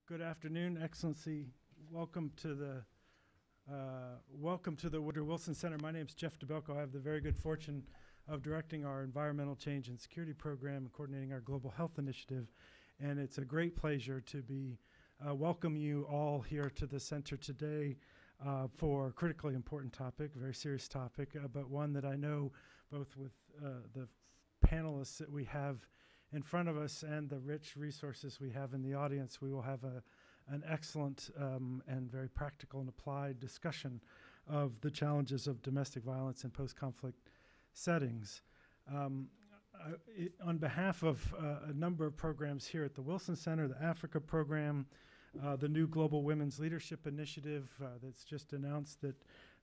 Good afternoon, Excellency. Welcome to the Woodrow Wilson Center. My name is Jeff DeBelko. I have the very good fortune of directing our Environmental Change and Security Program and coordinating our Global Health Initiative. And it's a great pleasure to be welcome you all here to the center today for a critically important topic, a very serious topic, but one that I know both with the panelists that we have in front of us and the rich resources we have in the audience, we will have an excellent and very practical and applied discussion of the challenges of domestic violence in post-conflict settings. On behalf of a number of programs here at the Wilson Center, the Africa program, the new Global Women's Leadership Initiative that's just announced that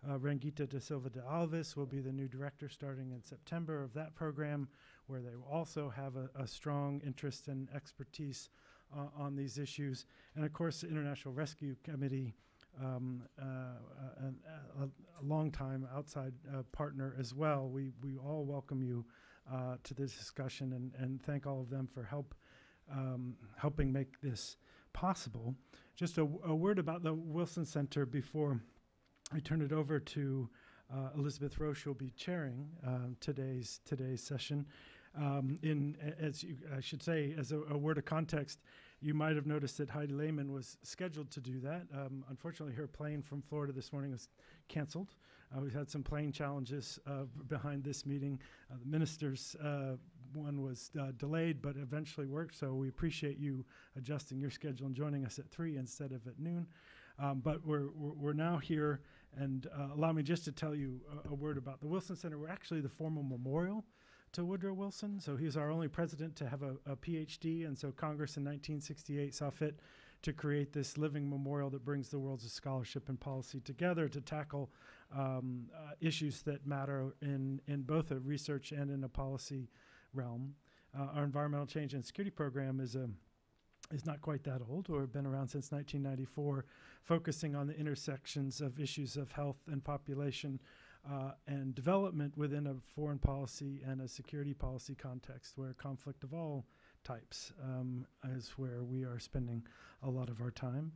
Rangita da Silva de Alves will be the new director starting in September of that program, where they will also have a strong interest and expertise on these issues. And of course, the International Rescue Committee, a long-time outside partner as well. We all welcome you to this discussion and thank all of them for helping make this possible. Just a word about the Wilson Center before I turn it over to Elizabeth Roche, who will be chairing today's session. I should say, as a word of context, you might have noticed that Heidi Lehman was scheduled to do that. Unfortunately, her plane from Florida this morning was canceled. We've had some plane challenges behind this meeting. The minister's one was delayed, but eventually worked, so we appreciate you adjusting your schedule and joining us at 3 instead of at noon. But we're now here, and allow me just to tell you a word about the Wilson Center. We're actually the formal memorial to Woodrow Wilson. So he's our only president to have a PhD, and so Congress in 1968 saw fit to create this living memorial that brings the worlds of scholarship and policy together to tackle issues that matter in both a research and in a policy realm. Our Environmental Change and Security Program is not quite that old. We've been around since 1994, focusing on the intersections of issues of health and population and development within a foreign policy and a security policy context where conflict of all types is where we are spending a lot of our time.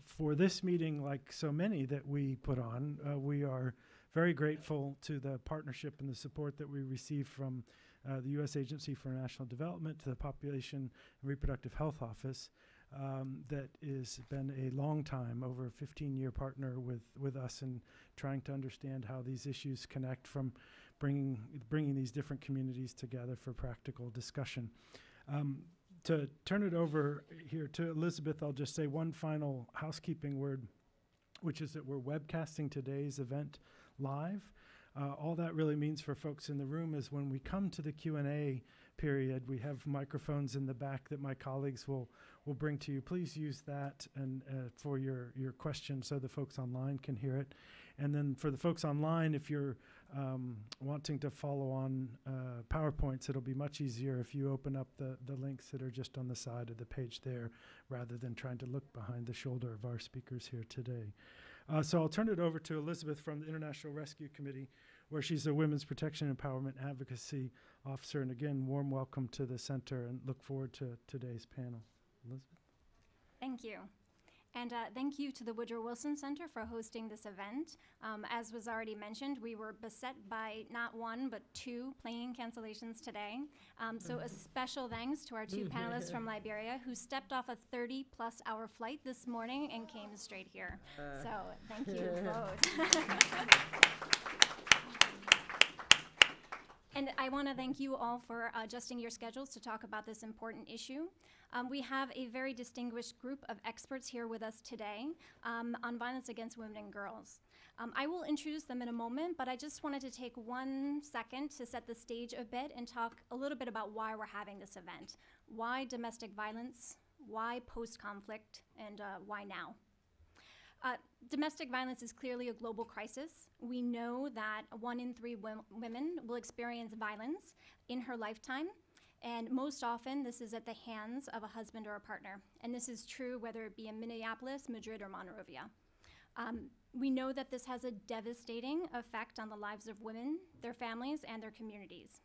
For this meeting, like so many that we put on, we are very grateful to the partnership and the support that we receive from the U.S. Agency for International Development, to the Population and Reproductive Health Office, that has been a long time, over a 15-year partner with us in trying to understand how these issues connect, from bringing these different communities together for practical discussion. To turn it over here to Elizabeth, I'll just say one final housekeeping word, which is that we're webcasting today's event live. All that really means for folks in the room is when we come to the Q&A period, we have microphones in the back that my colleagues will bring to you. Please use that and for your question so the folks online can hear it. And then for the folks online, if you're wanting to follow on PowerPoints, it'll be much easier if you open up the links that are just on the side of the page there, rather than trying to look behind the shoulder of our speakers here today. So I'll turn it over to Elizabeth from the International Rescue Committee, where she's a Women's Protection Empowerment Advocacy Officer. And again, warm welcome to the center, and look forward to today's panel. Elizabeth? Thank you. And thank you to the Woodrow Wilson Center for hosting this event. As was already mentioned, we were beset by not one, but 2 plane cancellations today. So a special thanks to our 2 panelists from Liberia who stepped off a 30-plus hour flight this morning and came straight here. So thank you both. And I want to thank you all for adjusting your schedules to talk about this important issue. We have a very distinguished group of experts here with us today on violence against women and girls. I will introduce them in a moment, but I just wanted to take 1 second to set the stage a bit and talk a little bit about why we're having this event. Why domestic violence? Why post-conflict? And why now? Domestic violence is clearly a global crisis. We know that 1 in 3 women will experience violence in her lifetime, and most often this is at the hands of a husband or a partner. And this is true whether it be in Minneapolis, Madrid, or Monrovia. We know that this has a devastating effect on the lives of women, their families, and their communities.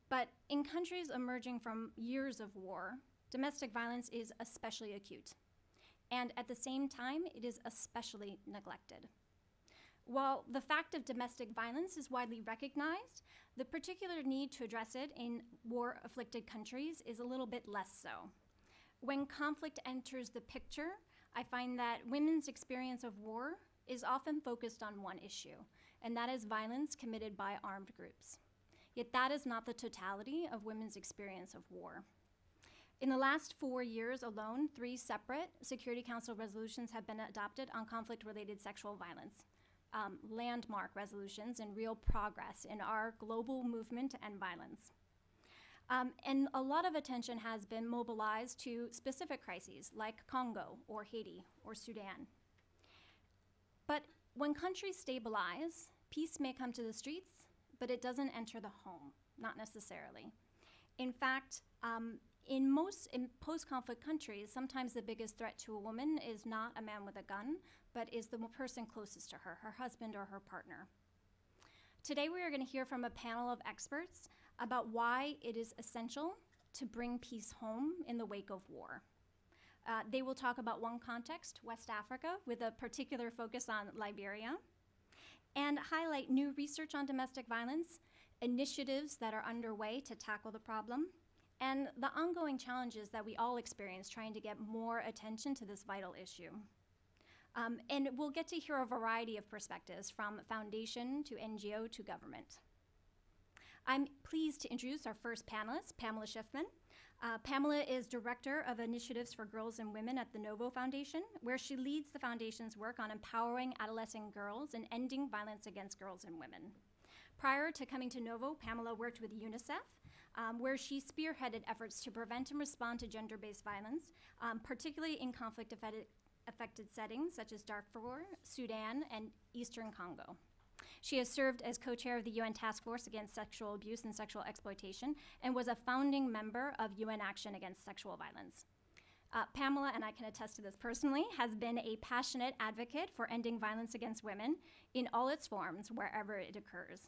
But in countries emerging from years of war, domestic violence is especially acute. and at the same time, it is especially neglected. While the fact of domestic violence is widely recognized, the particular need to address it in war-afflicted countries is a little bit less so. When conflict enters the picture, I find that women's experience of war is often focused on one issue, and that is violence committed by armed groups. Yet that is not the totality of women's experience of war. In the last 4 years alone, 3 separate Security Council resolutions have been adopted on conflict-related sexual violence, landmark resolutions and real progress in our global movement to end violence. And a lot of attention has been mobilized to specific crises like Congo or Haiti or Sudan. But when countries stabilize, peace may come to the streets, but it doesn't enter the home, not necessarily. In fact, in post-conflict countries, sometimes the biggest threat to a woman is not a man with a gun, but is the person closest to her, her husband or her partner. Today we are going to hear from a panel of experts about why it is essential to bring peace home in the wake of war. They will talk about one context, West Africa, with a particular focus on Liberia, and highlight new research on domestic violence, initiatives that are underway to tackle the problem, and the ongoing challenges that we all experience trying to get more attention to this vital issue. And we'll get to hear a variety of perspectives from foundation to NGO to government. I'm pleased to introduce our first panelist, Pamela Schiffman. Pamela is Director of Initiatives for Girls and Women at the Novo Foundation, where she leads the foundation's work on empowering adolescent girls and ending violence against girls and women. Prior to coming to Novo, Pamela worked with UNICEF, where she spearheaded efforts to prevent and respond to gender-based violence, particularly in conflict-affected settings such as Darfur, Sudan, and Eastern Congo. She has served as co-chair of the UN Task Force Against Sexual Abuse and Sexual Exploitation and was a founding member of UN Action Against Sexual Violence. Pamela, and I can attest to this personally, has been a passionate advocate for ending violence against women in all its forms, wherever it occurs.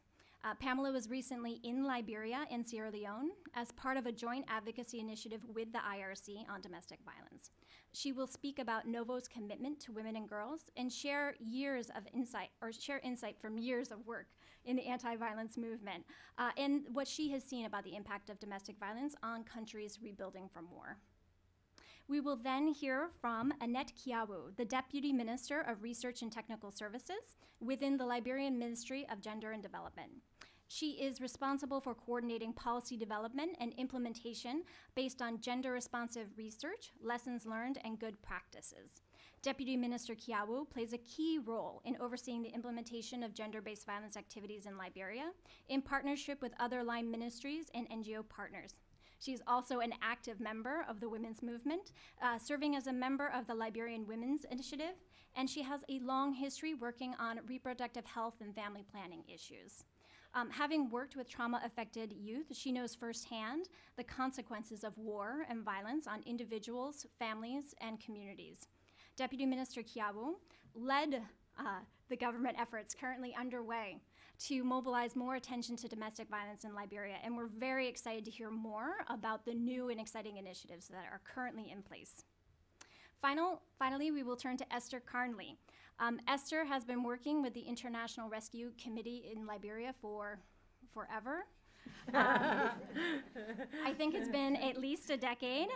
Pamela was recently in Liberia and Sierra Leone as part of a joint advocacy initiative with the IRC on domestic violence. She will speak about Novo's commitment to women and girls and share insight from years of work in the anti-violence movement and what she has seen about the impact of domestic violence on countries rebuilding from war. We will then hear from Annette Kiawu, the Deputy Minister of Research and Technical Services within the Liberian Ministry of Gender and Development. She is responsible for coordinating policy development and implementation based on gender-responsive research, lessons learned, and good practices. Deputy Minister Kiawu plays a key role in overseeing the implementation of gender-based violence activities in Liberia in partnership with other line ministries and NGO partners. She's also an active member of the women's movement, serving as a member of the Liberian Women's Initiative, and she has a long history working on reproductive health and family planning issues. Having worked with trauma-affected youth, she knows firsthand the consequences of war and violence on individuals, families, and communities. Deputy Minister Kiawu led the government efforts currently underway to mobilize more attention to domestic violence in Liberia, and we're very excited to hear more about the new and exciting initiatives that are currently in place. Finally, we will turn to Esther Carnley. Esther has been working with the International Rescue Committee in Liberia for forever. I think it's been at least a decade.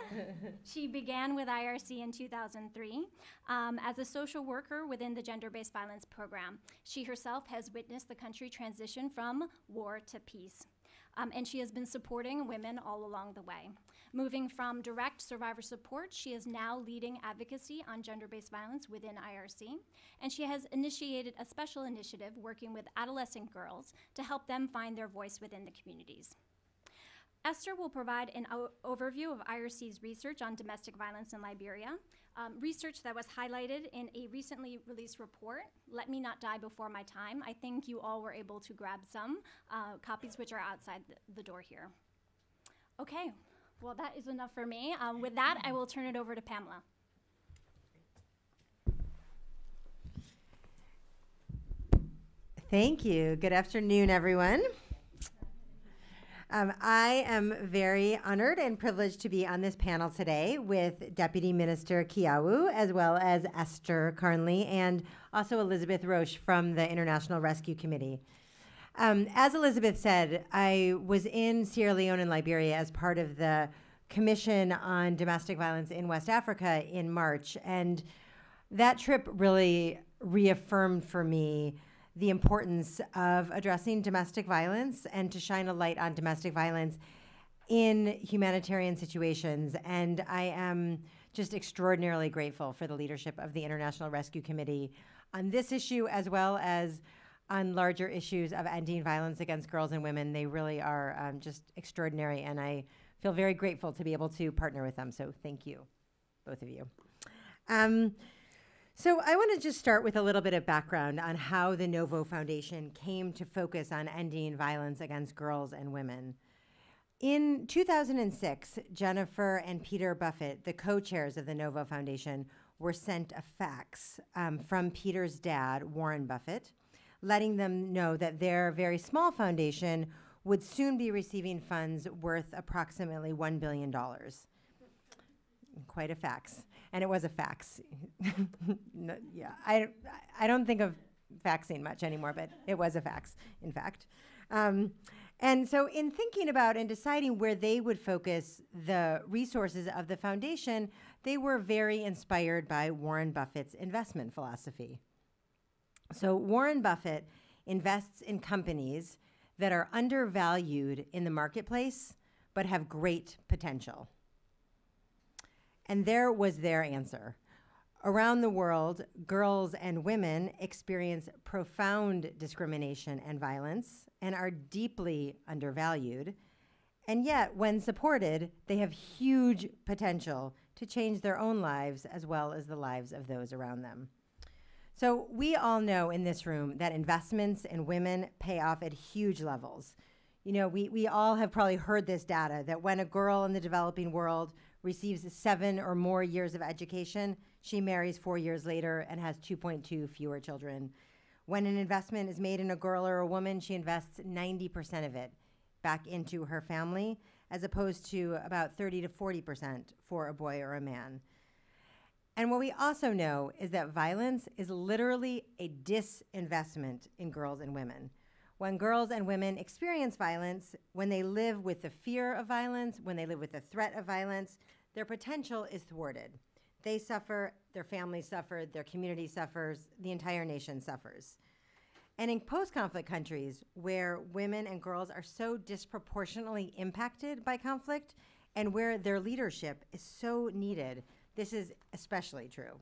She began with IRC in 2003 as a social worker within the gender-based violence program. She herself has witnessed the country transition from war to peace. And she has been supporting women all along the way. Moving from direct survivor support, she is now leading advocacy on gender-based violence within IRC, and she has initiated a special initiative working with adolescent girls to help them find their voice within the communities. Esther will provide an overview of IRC's research on domestic violence in Liberia, research that was highlighted in a recently released report, Let Me Not Die Before My Time. I think you all were able to grab some copies which are outside the door here. Okay, well that is enough for me. With that, I will turn it over to Pamela. Thank you. Good afternoon, everyone. I am very honored and privileged to be on this panel today with Deputy Minister Kiawu, as well as Esther Carnley, and also Elizabeth Roche from the International Rescue Committee. As Elizabeth said, I was in Sierra Leone and Liberia as part of the Commission on Domestic Violence in West Africa in March, and that trip really reaffirmed for me the importance of addressing domestic violence and to shine a light on domestic violence in humanitarian situations. And I am just extraordinarily grateful for the leadership of the International Rescue Committee on this issue, as well as on larger issues of ending violence against girls and women. They really are just extraordinary, and I feel very grateful to be able to partner with them. So thank you, both of you. So I want to just start with a little bit of background on how the Novo Foundation came to focus on ending violence against girls and women. In 2006, Jennifer and Peter Buffett, the co-chairs of the Novo Foundation, were sent a fax from Peter's dad, Warren Buffett, letting them know that their very small foundation would soon be receiving funds worth approximately $1 billion. Quite a fax. And it was a fax. No, yeah, I don't think of faxing much anymore, but it was a fax, in fact. And so in thinking about and deciding where they would focus the resources of the foundation, they were very inspired by Warren Buffett's investment philosophy. So Warren Buffett invests in companies that are undervalued in the marketplace, but have great potential. And there was their answer. Around the world, girls and women experience profound discrimination and violence and are deeply undervalued. And yet, when supported, they have huge potential to change their own lives as well as the lives of those around them. So we all know in this room that investments in women pay off at huge levels. You know, we all have probably heard this data that when a girl in the developing world receives 7 or more years of education, she marries 4 years later and has 2.2 fewer children. When an investment is made in a girl or a woman, she invests 90% of it back into her family, as opposed to about 30 to 40% for a boy or a man. And what we also know is that violence is literally a disinvestment in girls and women. When girls and women experience violence, when they live with the fear of violence, when they live with the threat of violence, their potential is thwarted. They suffer, their family suffered, their community suffers, the entire nation suffers. And in post-conflict countries where women and girls are so disproportionately impacted by conflict and where their leadership is so needed, this is especially true.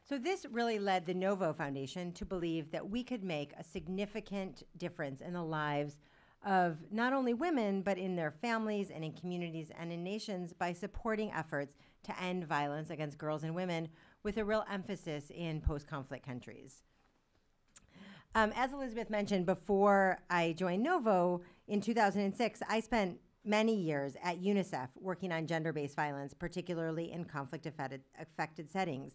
So this really led the Novo Foundation to believe that we could make a significant difference in the lives of not only women, but in their families and in communities and in nations by supporting efforts to end violence against girls and women with a real emphasis in post-conflict countries. As Elizabeth mentioned, before I joined Novo in 2006, I spent many years at UNICEF working on gender-based violence, particularly in conflict-affected settings.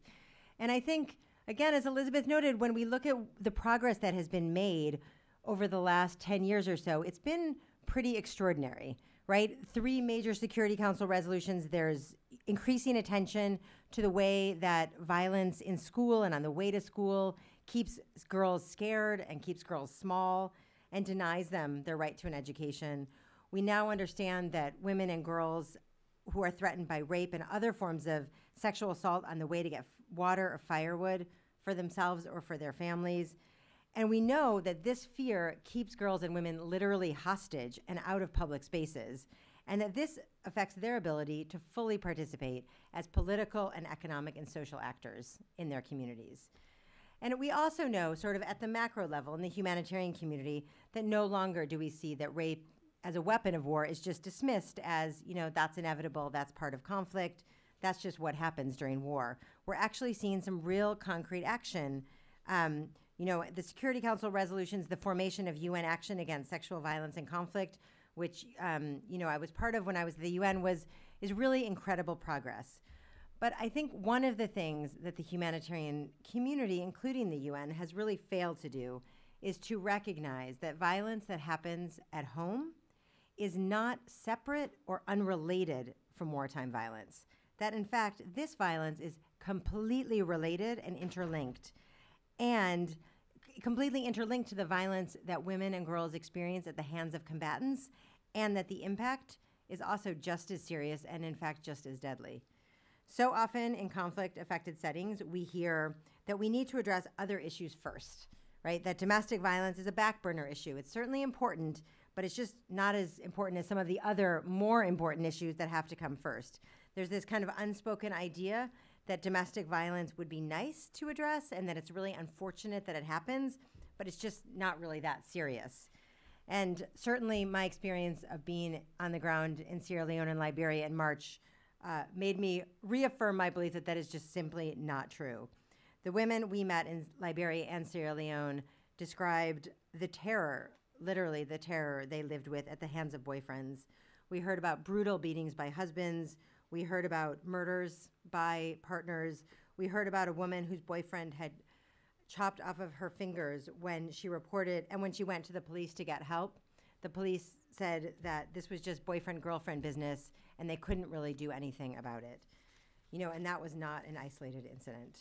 And I think, again, as Elizabeth noted, when we look at the progress that has been made over the last 10 years or so, it's been pretty extraordinary, right? 3 major Security Council resolutions. There's increasing attention to the way that violence in school and on the way to school keeps girls scared and keeps girls small and denies them their right to an education. We now understand that women and girls who are threatened by rape and other forms of sexual assault on the way to get water or firewood for themselves or for their families. And we know that this fear keeps girls and women literally hostage and out of public spaces, and that this affects their ability to fully participate as political and economic and social actors in their communities. And we also know, sort of at the macro level in the humanitarian community, that no longer do we see that rape as a weapon of war is just dismissed as, you know, that's inevitable, that's part of conflict, that's just what happens during war. We're actually seeing some real concrete action. You know, the Security Council resolutions, the formation of UN Action Against Sexual Violence and Conflict, which, you know, I was part of when I was at the UN, is really incredible progress. But I think one of the things that the humanitarian community, including the UN, has really failed to do is to recognize that violence that happens at home is not separate or unrelated from wartime violence. That in fact, this violence is completely related and interlinked, and completely interlinked to the violence that women and girls experience at the hands of combatants, and that the impact is also just as serious and in fact just as deadly. So often in conflict-affected settings, we hear that we need to address other issues first, right? That domestic violence is a back burner issue. It's certainly important, but it's just not as important as some of the other more important issues that have to come first. There's this kind of unspoken idea that domestic violence would be nice to address and that it's really unfortunate that it happens, but it's just not really that serious. And certainly my experience of being on the ground in Sierra Leone and Liberia in March made me reaffirm my belief that that is just simply not true. The women we met in Liberia and Sierra Leone described the terror, literally the terror they lived with at the hands of boyfriends. We heard about brutal beatings by husbands. We heard about murders by partners. We heard about a woman whose boyfriend had chopped off of her fingers when she reported, and when she went to the police to get help, the police said that this was just boyfriend-girlfriend business and they couldn't really do anything about it. You know, and that was not an isolated incident.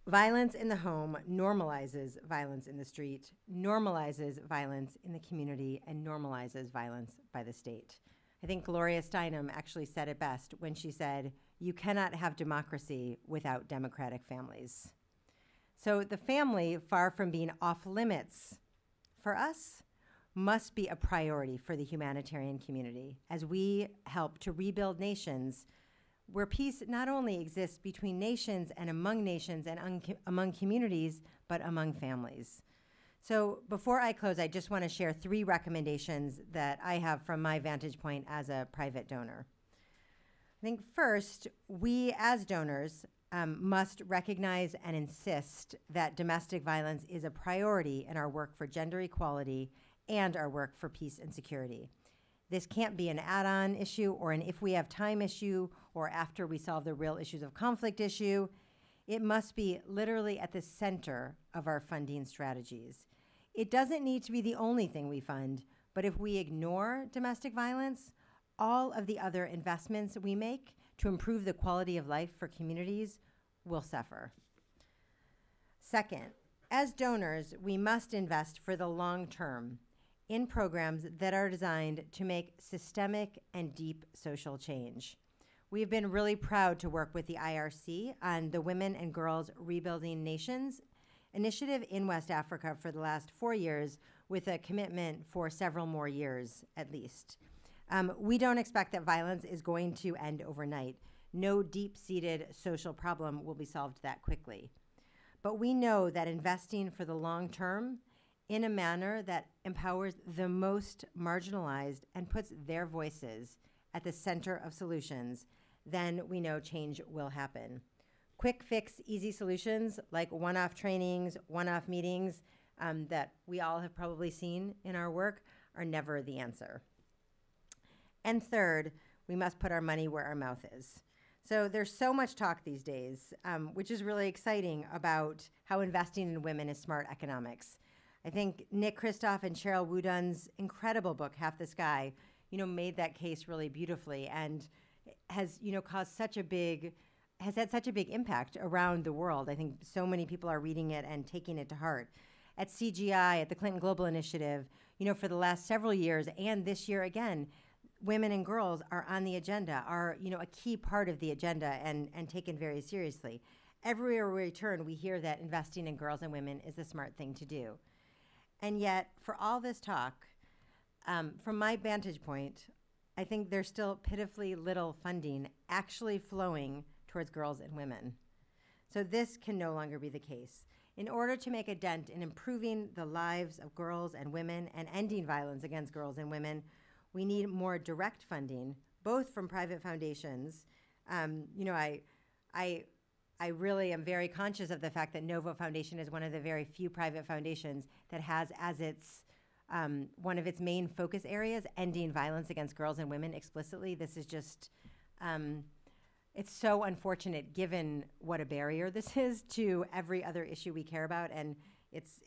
Violence in the home normalizes violence in the street, normalizes violence in the community, and normalizes violence by the state. I think Gloria Steinem actually said it best when she said, "You cannot have democracy without democratic families." So the family, far from being off limits for us, must be a priority for the humanitarian community as we help to rebuild nations where peace not only exists between nations and among communities, but among families. So before I close, I just want to share 3 recommendations that I have from my vantage point as a private donor. I think first, we as donors must recognize and insist that domestic violence is a priority in our work for gender equality and our work for peace and security. This can't be an add-on issue or an if we have time issue or after we solve the real issues of conflict issue. It must be literally at the center of our funding strategies. It doesn't need to be the only thing we fund, but if we ignore domestic violence, all of the other investments we make to improve the quality of life for communities will suffer. Second, as donors, we must invest for the long term in programs that are designed to make systemic and deep social change. We've been really proud to work with the IRC on the Women and Girls Rebuilding Nations initiative in West Africa for the last 4 years, with a commitment for several more years at least. We don't expect that violence is going to end overnight. No deep-seated social problem will be solved that quickly. But we know that investing for the long term in a manner that empowers the most marginalized and puts their voices at the center of solutions, then we know change will happen. Quick fix, easy solutions like one-off trainings, one-off meetings that we all have probably seen in our work are never the answer. And third, we must put our money where our mouth is. So there's so much talk these days, which is really exciting, about how investing in women is smart economics. I think Nick Kristof and Cheryl Woodun's incredible book, Half the Sky, made that case really beautifully and has, has had such a big impact around the world. I think so many people are reading it and taking it to heart. At CGI, at the Clinton Global Initiative, for the last several years and this year again, women and girls are on the agenda, are a key part of the agenda and taken very seriously. Everywhere we turn, we hear that investing in girls and women is the smart thing to do. And yet, for all this talk, from my vantage point, I think there's still pitifully little funding actually flowing towards girls and women. So this can no longer be the case. In order to make a dent in improving the lives of girls and women and ending violence against girls and women, we need more direct funding, both from private foundations. I really am very conscious of the fact that Novo Foundation is one of the very few private foundations that has as its one of its main focus areas ending violence against girls and women explicitly. This is just, it's so unfortunate given what a barrier this is to every other issue we care about, and it's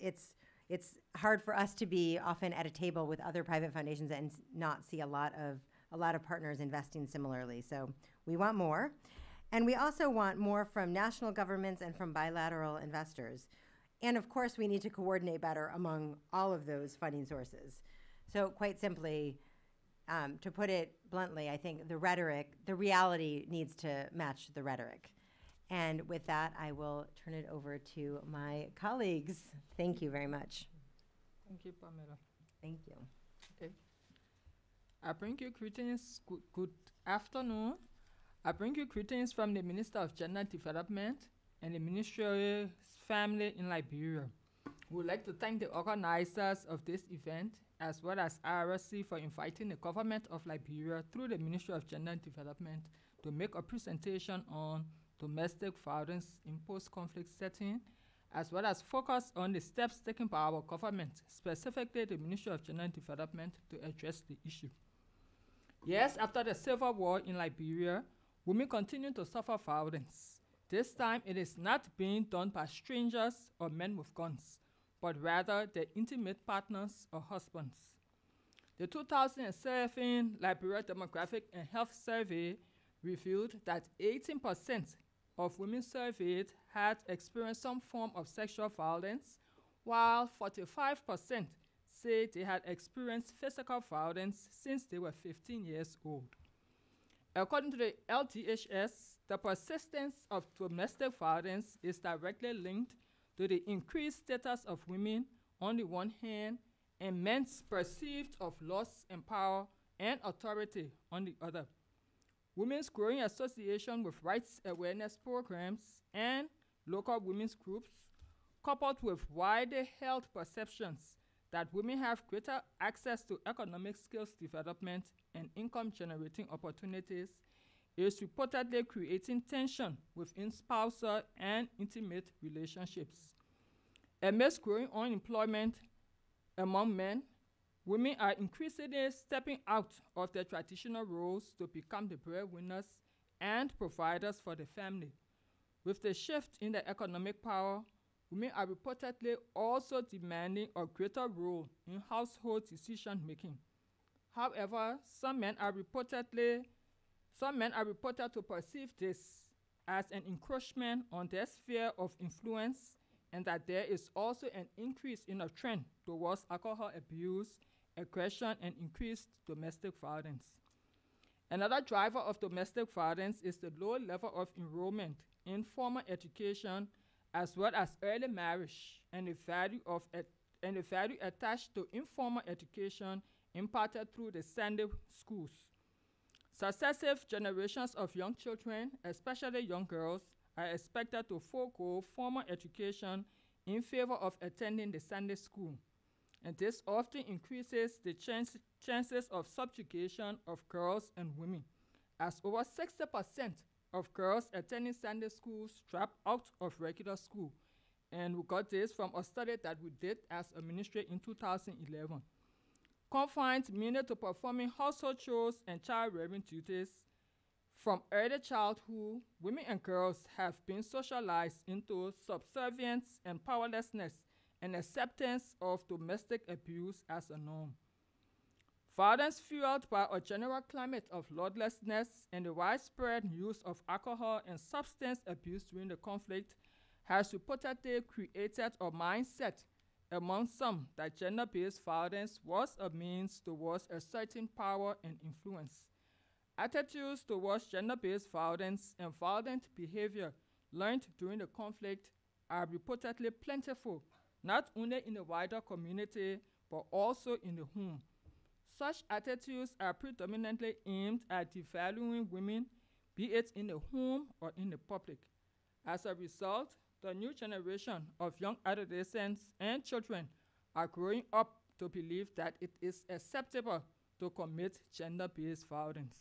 it's hard for us to be often at a table with other private foundations and not see a lot of partners investing similarly. So we want more. And we also want more from national governments and from bilateral investors. And of course, we need to coordinate better among all of those funding sources. So quite simply, to put it bluntly, I think the reality needs to match the rhetoric. And with that, I will turn it over to my colleagues. Thank you very much. Thank you, Pamela. Thank you. Okay. I bring you greetings. Good afternoon. I bring you greetings from the Minister of Gender Development and the Ministerial Family in Liberia. We would like to thank the organizers of this event, as well as IRC, for inviting the government of Liberia through the Ministry of Gender Development to make a presentation on domestic violence in post-conflict setting, as well as focus on the steps taken by our government, specifically the Ministry of Gender Development, to address the issue. Years after the civil war in Liberia, women continue to suffer violence. This time, it is not being done by strangers or men with guns, but rather their intimate partners or husbands. The 2007 Liberia Demographic and Health Survey revealed that 18% of women surveyed had experienced some form of sexual violence, while 45% said they had experienced physical violence since they were 15 years old. According to the LDHS, the persistence of domestic violence is directly linked to the increased status of women on the one hand and men's perceived of loss in power and authority on the other. Women's growing association with rights awareness programs and local women's groups, coupled with wider held perceptions that women have greater access to economic skills development and income-generating opportunities, is reportedly creating tension within spousal and intimate relationships. Amidst growing unemployment among men, women are increasingly stepping out of their traditional roles to become the breadwinners and providers for the family. With the shift in their economic power, women are reportedly also demanding a greater role in household decision-making. However, some men are reported to perceive this as an encroachment on their sphere of influence, and that there is also an increase in a trend towards alcohol abuse, aggression, and increased domestic violence. Another driver of domestic violence is the low level of enrollment in formal education, as well as early marriage, and the value attached to informal education imparted through the Sunday schools. Successive generations of young children, especially young girls, are expected to forego formal education in favor of attending the Sunday school, and this often increases the chances of subjugation of girls and women, as over 60% of girls attending Sunday schools drop out of regular school. And we got this from a study that we did as a ministry in 2011. Confined mainly to performing household chores and child-rearing duties. From early childhood, women and girls have been socialized into subservience and powerlessness and acceptance of domestic abuse as a norm. Violence fueled by a general climate of lawlessness and the widespread use of alcohol and substance abuse during the conflict has reportedly created a mindset among some that gender-based violence was a means towards asserting power and influence. Attitudes towards gender-based violence and violent behavior learned during the conflict are reportedly plentiful, not only in the wider community, but also in the home. Such attitudes are predominantly aimed at devaluing women, be it in the home or in the public. As a result, the new generation of young adolescents and children are growing up to believe that it is acceptable to commit gender-based violence.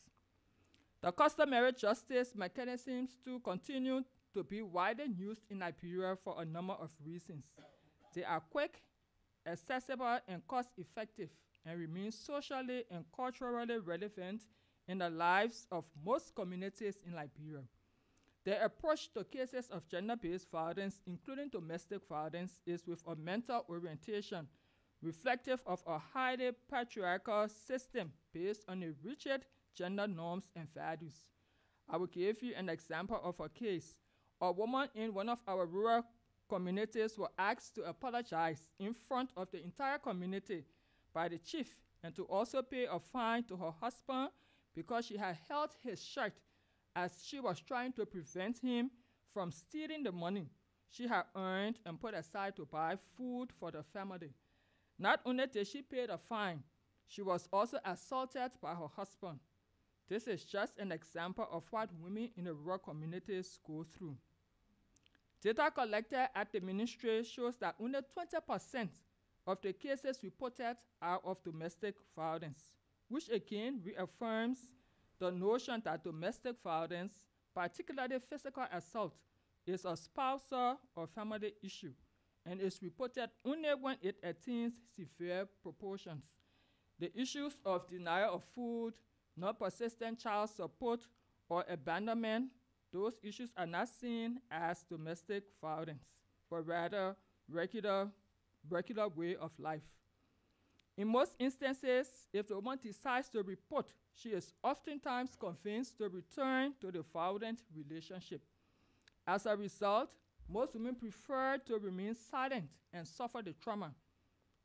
The customary justice mechanisms too continue to be widely used in Liberia for a number of reasons. They are quick, accessible, and cost-effective, and remain socially and culturally relevant in the lives of most communities in Liberia. Their approach to cases of gender-based violence, including domestic violence, is with a mental orientation reflective of a highly patriarchal system based on a rigid gender norms and values. I will give you an example of a case. A woman in one of our rural communities was asked to apologize in front of the entire community by the chief and to also pay a fine to her husband because she had held his shirt as she was trying to prevent him from stealing the money she had earned and put aside to buy food for the family. Not only did she pay the fine, she was also assaulted by her husband. This is just an example of what women in the rural communities go through. Data collected at the ministry shows that only 20% of the cases reported are of domestic violence, which again reaffirms the notion that domestic violence, particularly physical assault, is a spousal or family issue and is reported only when it attains severe proportions. The issues of denial of food, non-persistent child support, or abandonment, those issues are not seen as domestic violence, but rather regular way of life. In most instances, if the woman decides to report, she is oftentimes convinced to return to the violent relationship. As a result, most women prefer to remain silent and suffer the trauma.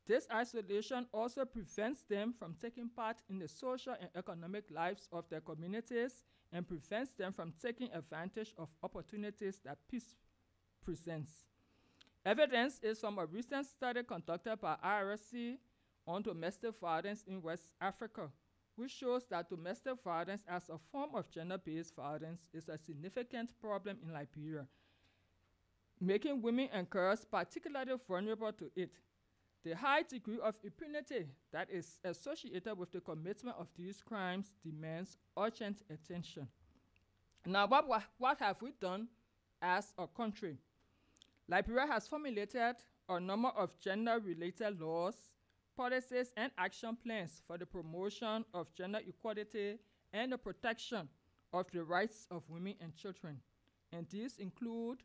This isolation also prevents them from taking part in the social and economic lives of their communities and prevents them from taking advantage of opportunities that peace presents. Evidence is from a recent study conducted by IRC on domestic violence in West Africa, which shows that domestic violence as a form of gender-based violence is a significant problem in Liberia, making women and girls particularly vulnerable to it. The high degree of impunity that is associated with the commitment of these crimes demands urgent attention. Now, what have we done as a country? Liberia has formulated a number of gender-related laws, policies, and action plans for the promotion of gender equality and the protection of the rights of women and children. And these include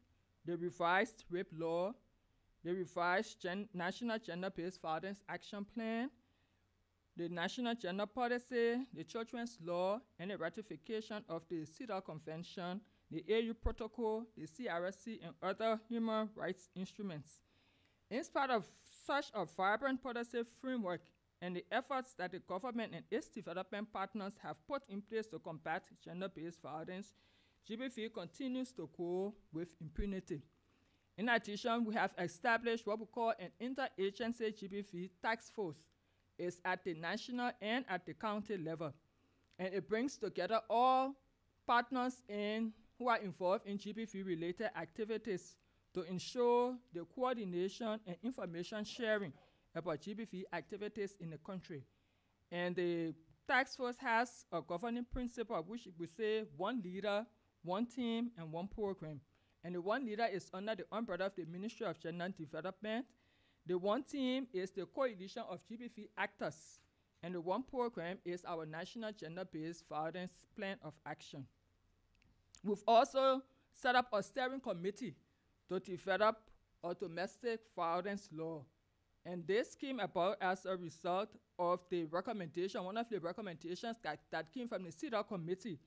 the revised rape law, the revised National Gender-Based Violence Action Plan, the National Gender Policy, the Children's Law, and the ratification of the CEDAW Convention, the AU Protocol, the CRC, and other human rights instruments. In spite of such a vibrant policy framework and the efforts that the government and its development partners have put in place to combat gender-based violence, GBV continues to go with impunity. In addition, we have established what we call an interagency GBV tax force. It's at the national and at the county level. And it brings together all partners who are involved in GBV-related activities to ensure the coordination and information sharing about GBV activities in the country. And the task force has a governing principle, which we say one leader, one team, and one program. And the one leader is under the umbrella of the Ministry of Gender Development. The one team is the coalition of GBV actors. And the one program is our National Gender-Based Violence Plan of Action. We've also set up a steering committee to develop a domestic violence law. And this came about as a result of the recommendation, one of the recommendations that came from the CEDAW committee,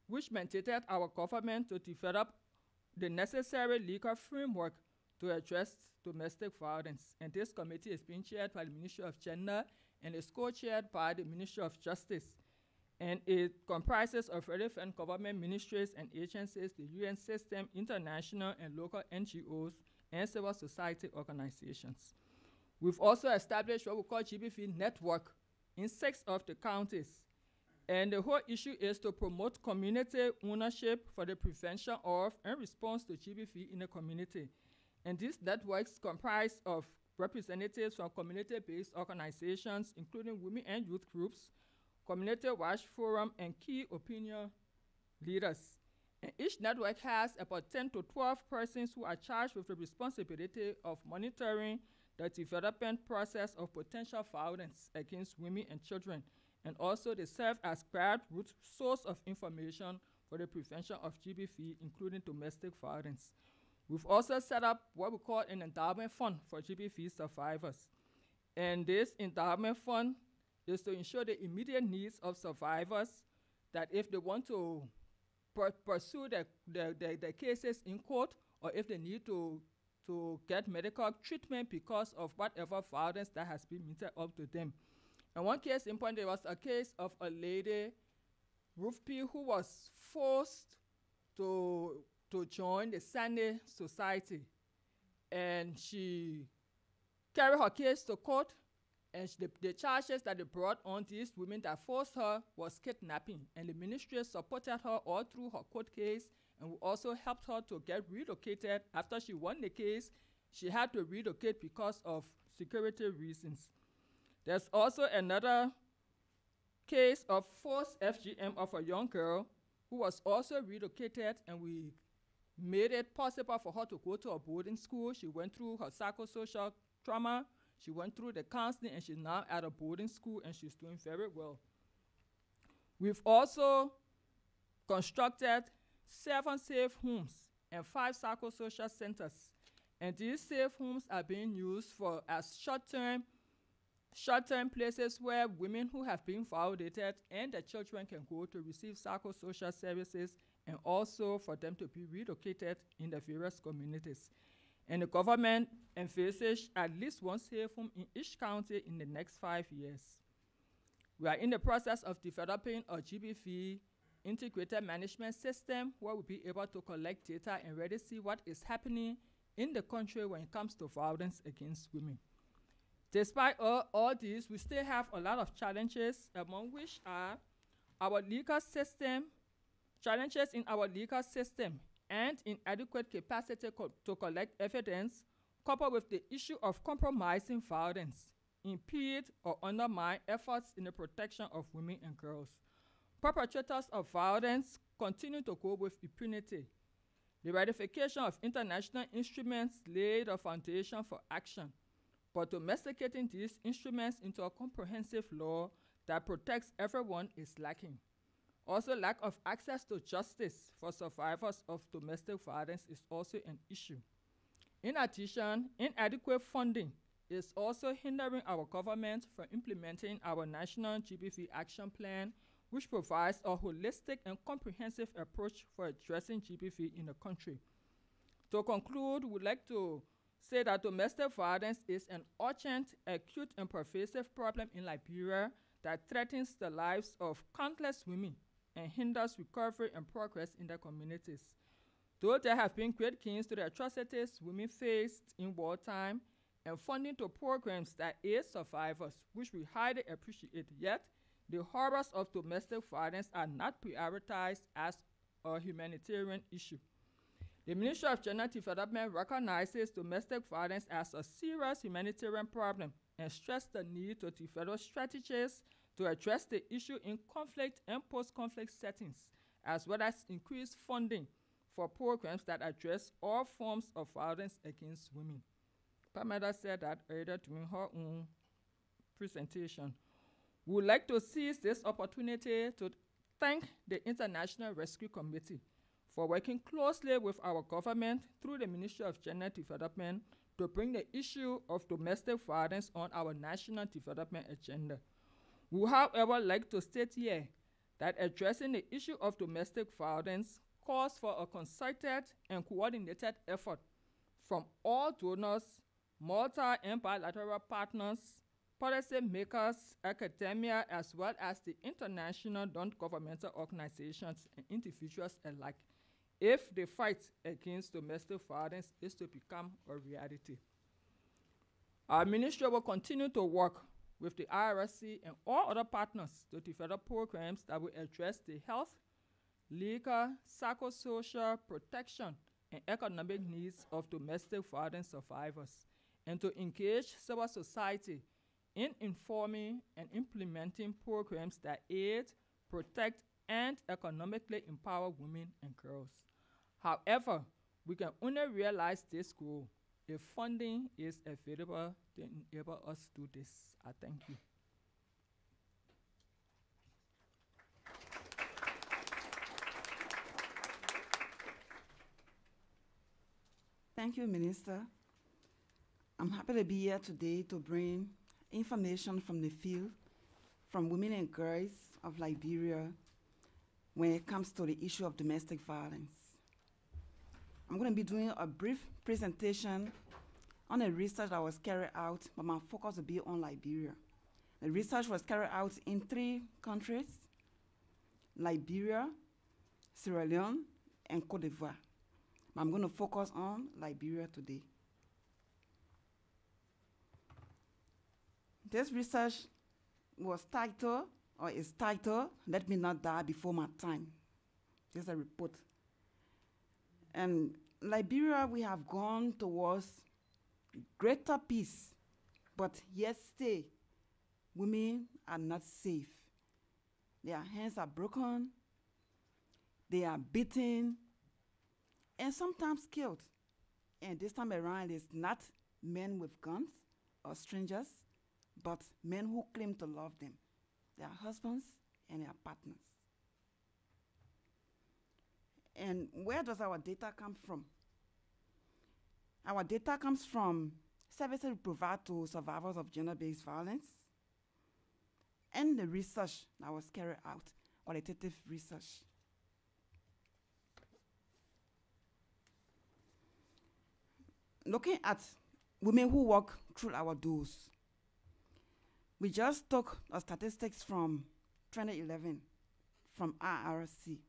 which mandated our government to develop the necessary legal framework to address domestic violence. And this committee is being chaired by the Ministry of Gender and is co-chaired by the Ministry of Justice. And it comprises of relevant government ministries and agencies, the UN system, international and local NGOs, and civil society organizations. We've also established what we call GBV Network in 6 of the counties. And the whole issue is to promote community ownership for the prevention of and response to GBV in the community. And these networks comprise of representatives from community-based organizations, including women and youth groups, community watch forum, and key opinion leaders. And each network has about 10 to 12 persons who are charged with the responsibility of monitoring the development process of potential violence against women and children. And also they serve as grassroots source of information for the prevention of GBV, including domestic violence. We've also set up what we call an endowment fund for GBV survivors. And this endowment fund is to ensure the immediate needs of survivors, that if they want to pursue their cases in court, or if they need to get medical treatment because of whatever violence that has been meted up to them. And one case in point, there was a case of a lady, Ruth P., who was forced to join the Sunday Society. And she carried her case to court, and the charges that they brought on these women that forced her was kidnapping. And the ministry supported her all through her court case, and we also helped her to get relocated. After she won the case, she had to relocate because of security reasons. There's also another case of forced FGM of a young girl who was also relocated, and we made it possible for her to go to a boarding school. She went through her psychosocial trauma, she went through the counseling, and she's now at a boarding school, and she's doing very well. We've also constructed 7 safe homes and 5 psychosocial centers. And these safe homes are being used as short-term places where women who have been violated and their children can go to receive psychosocial services, and also for them to be relocated in the various communities. And the government envisages at least 1 safe home in each county in the next 5 years. We are in the process of developing a GBV integrated management system where we'll be able to collect data and really see what is happening in the country when it comes to violence against women. Despite all these, we still have a lot of challenges, among which are our legal system, challenges in our legal system, and inadequate capacity to collect evidence, coupled with the issue of compromising violence, impede or undermine efforts in the protection of women and girls. Perpetrators of violence continue to go with impunity. The ratification of international instruments laid a foundation for action, but domesticating these instruments into a comprehensive law that protects everyone is lacking. Also, lack of access to justice for survivors of domestic violence is also an issue. In addition, inadequate funding is also hindering our government from implementing our National GBV Action Plan, which provides a holistic and comprehensive approach for addressing GBV in the country. To conclude, we'd like to say that domestic violence is an urgent, acute, and pervasive problem in Liberia that threatens the lives of countless women and hinders recovery and progress in their communities. Though there have been great gains to the atrocities women faced in wartime and funding to programs that aid survivors, which we highly appreciate, yet the horrors of domestic violence are not prioritized as a humanitarian issue. The Ministry of Gender Development recognizes domestic violence as a serious humanitarian problem and stressed the need to develop strategies to address the issue in conflict and post-conflict settings, as well as increase funding for programs that address all forms of violence against women. Pamela said that earlier during her own presentation. We would like to seize this opportunity to thank the International Rescue Committee for working closely with our government through the Ministry of Gender Development to bring the issue of domestic violence on our national development agenda. We would, however, like to state here that addressing the issue of domestic violence calls for a concerted and coordinated effort from all donors, multi and bilateral partners, policy makers, academia, as well as the international non-governmental organizations and individuals alike, if the fight against domestic violence is to become a reality. Our ministry will continue to work with the IRC and all other partners to develop programs that will address the health, legal, psychosocial, protection, and economic needs of domestic violence survivors, and to engage civil society in informing and implementing programs that aid, protect, and economically empower women and girls. However, we can only realize this goal if funding is available to enable us to do this. I thank you. Thank you, Minister. I'm happy to be here today to bring information from the field, from women and girls of Liberia when it comes to the issue of domestic violence. I'm going to be doing a brief presentation on a research that was carried out, but my focus will be on Liberia. The research was carried out in 3 countries: Liberia, Sierra Leone, and Cote d'Ivoire. I'm going to focus on Liberia today. This research was titled, or is titled, "Let Me Not Die Before My Time." This is a report. And Liberia, we have gone towards greater peace, but yet still, women are not safe. Their hands are broken, they are beaten, and sometimes killed. And this time around, it's not men with guns or strangers, but men who claim to love them, their husbands and their partners. And where does our data come from? Our data comes from services we provide to survivors of gender-based violence and the research that was carried out, qualitative research. Looking at women who walk through our doors, we just took statistics from 2011 from IRC.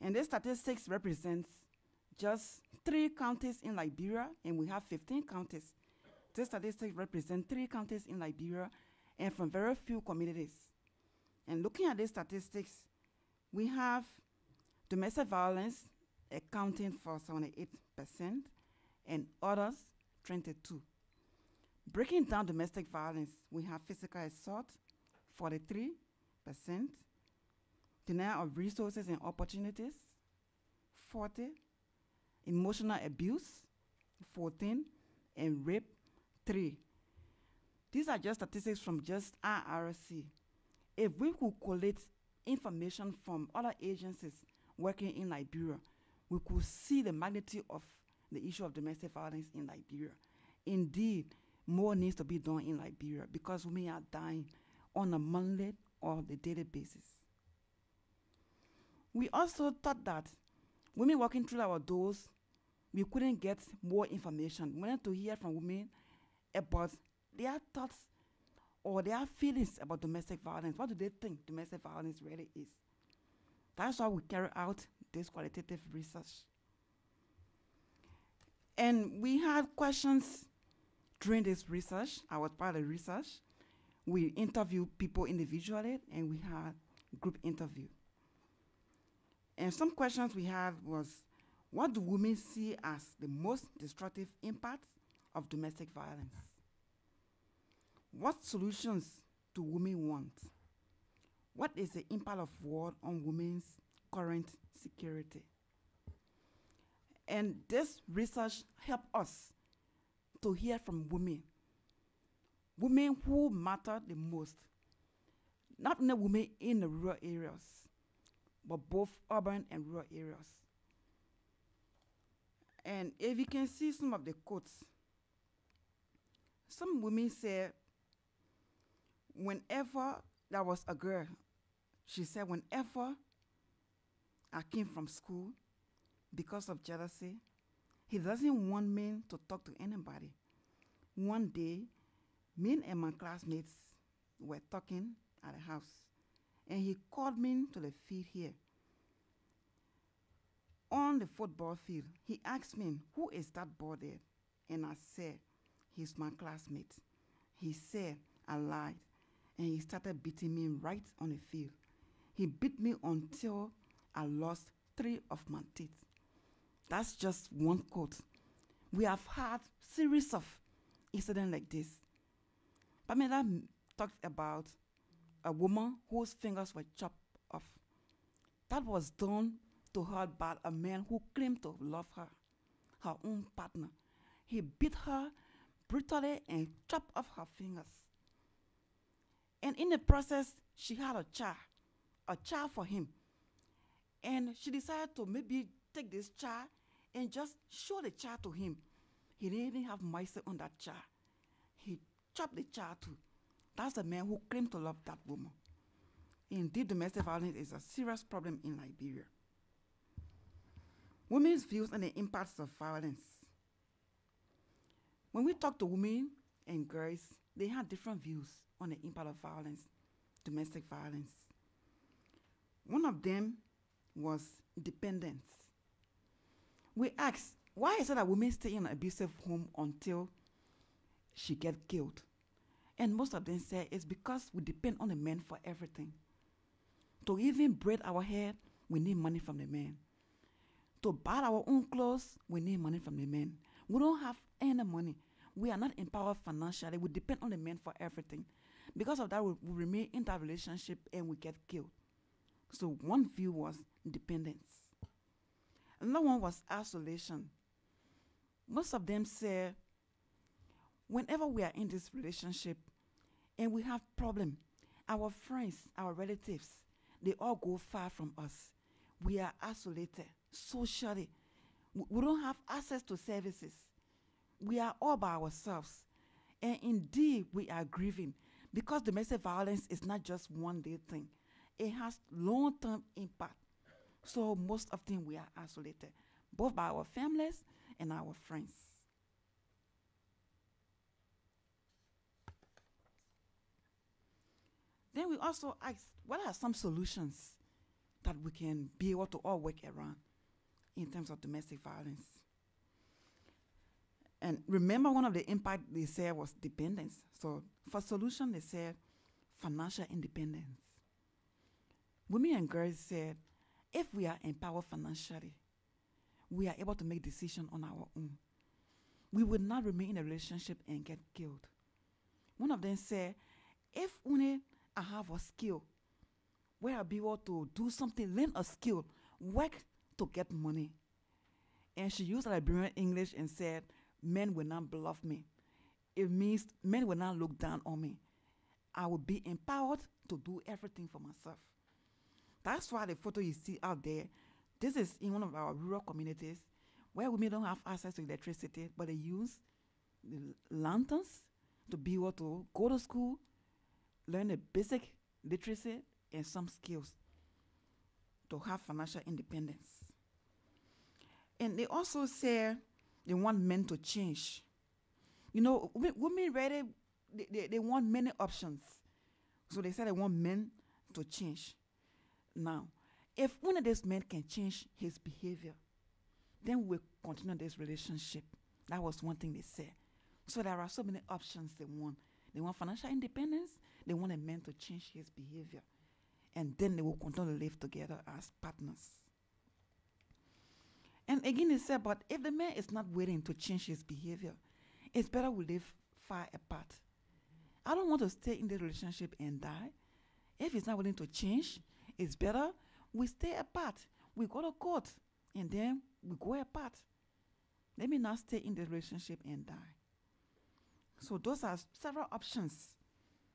And this statistics represents just 3 counties in Liberia, and we have 15 counties. This statistics represent 3 counties in Liberia and from very few communities. And looking at these statistics, we have domestic violence accounting for 78% and others 22%. Breaking down domestic violence, we have physical assault, 43%, denial of resources and opportunities, 40%, emotional abuse, 14%, and rape, 3%. These are just statistics from just IRC. If we could collect information from other agencies working in Liberia, we could see the magnitude of the issue of domestic violence in Liberia. Indeed, more needs to be done in Liberia because women are dying on a monthly or the daily basis. We also thought that women walking through our doors, we couldn't get more information. We wanted to hear from women about their thoughts or their feelings about domestic violence. What do they think domestic violence really is? That's why we carry out this qualitative research. And we had questions during this research. I was part of the research. We interviewed people individually, and we had group interview. And some questions we had was, what do women see as the most destructive impact of domestic violence? What solutions do women want? What is the impact of war on women's current security? And this research helped us to hear from women who matter the most, not only women in the rural areas, but both urban and rural areas. And if you can see some of the quotes, some women say, whenever there was a girl, she said, whenever I came from school, because of jealousy, he doesn't want me to talk to anybody. One day, me and my classmates were talking at the house, and he called me to the field here. On the football field, he asked me, who is that boy there? And I said, he's my classmate. He said, I lied, and he started beating me right on the field. He beat me until I lost 3 of my teeth. That's just one quote. We have had series of incidents like this. Pamela talked about a woman whose fingers were chopped off. That was done to her by a man who claimed to love her, her own partner. He beat her brutally and chopped off her fingers. And in the process, she had a child for him. And she decided to maybe take this child and just show the child to him. He didn't even have mercy on that child. He chopped the child too. That's the man who claimed to love that woman. Indeed, domestic violence is a serious problem in Liberia. Women's views on the impacts of violence. When we talk to women and girls, they have different views on the impact of violence, domestic violence. One of them was dependence. We asked, why is it that women stay in an abusive home until she gets killed? And most of them say it's because we depend on the men for everything. To even braid our hair, we need money from the men. To buy our own clothes, we need money from the men. We don't have any money. We are not empowered financially. We depend on the men for everything. Because of that, we remain in that relationship and we get killed. So one view was dependence. Another one was isolation. Most of them say, whenever we are in this relationship and we have problem, our friends, our relatives, they all go far from us. We are isolated socially. We don't have access to services. We are all by ourselves. And indeed, we are grieving because domestic violence is not just one day thing. It has long-term impact. So most of the time we are isolated, both by our families and our friends. Then we also asked, what are some solutions that we can be able to all work around in terms of domestic violence? And remember, one of the impact they said was dependence. So for solution, they said financial independence. Women and girls said, if we are empowered financially, we are able to make decisions on our own. We would not remain in a relationship and get killed. One of them said, if only I have a skill where I'll be able to do something, learn a skill, work to get money. And she used Liberian English and said, men will not bluff me. It means men will not look down on me. I will be empowered to do everything for myself. That's why the photo you see out there, this is in one of our rural communities where women don't have access to electricity, but they use the lanterns to be able to go to school, learn the basic literacy and some skills to have financial independence. And they also say they want men to change. You know, women really, they want many options. So they say they want men to change. Now, if one of these men can change his behavior, then we'll continue this relationship. That was one thing they said. So there are so many options they want. They want financial independence. They want a man to change his behavior. And then they will continue to live together as partners. And again, they said, but if the man is not willing to change his behavior, it's better we live far apart. I don't want to stay in the relationship and die. If he's not willing to change, it's better we stay apart. We go to court, and then we go apart. Let me not stay in the relationship and die. So those are several options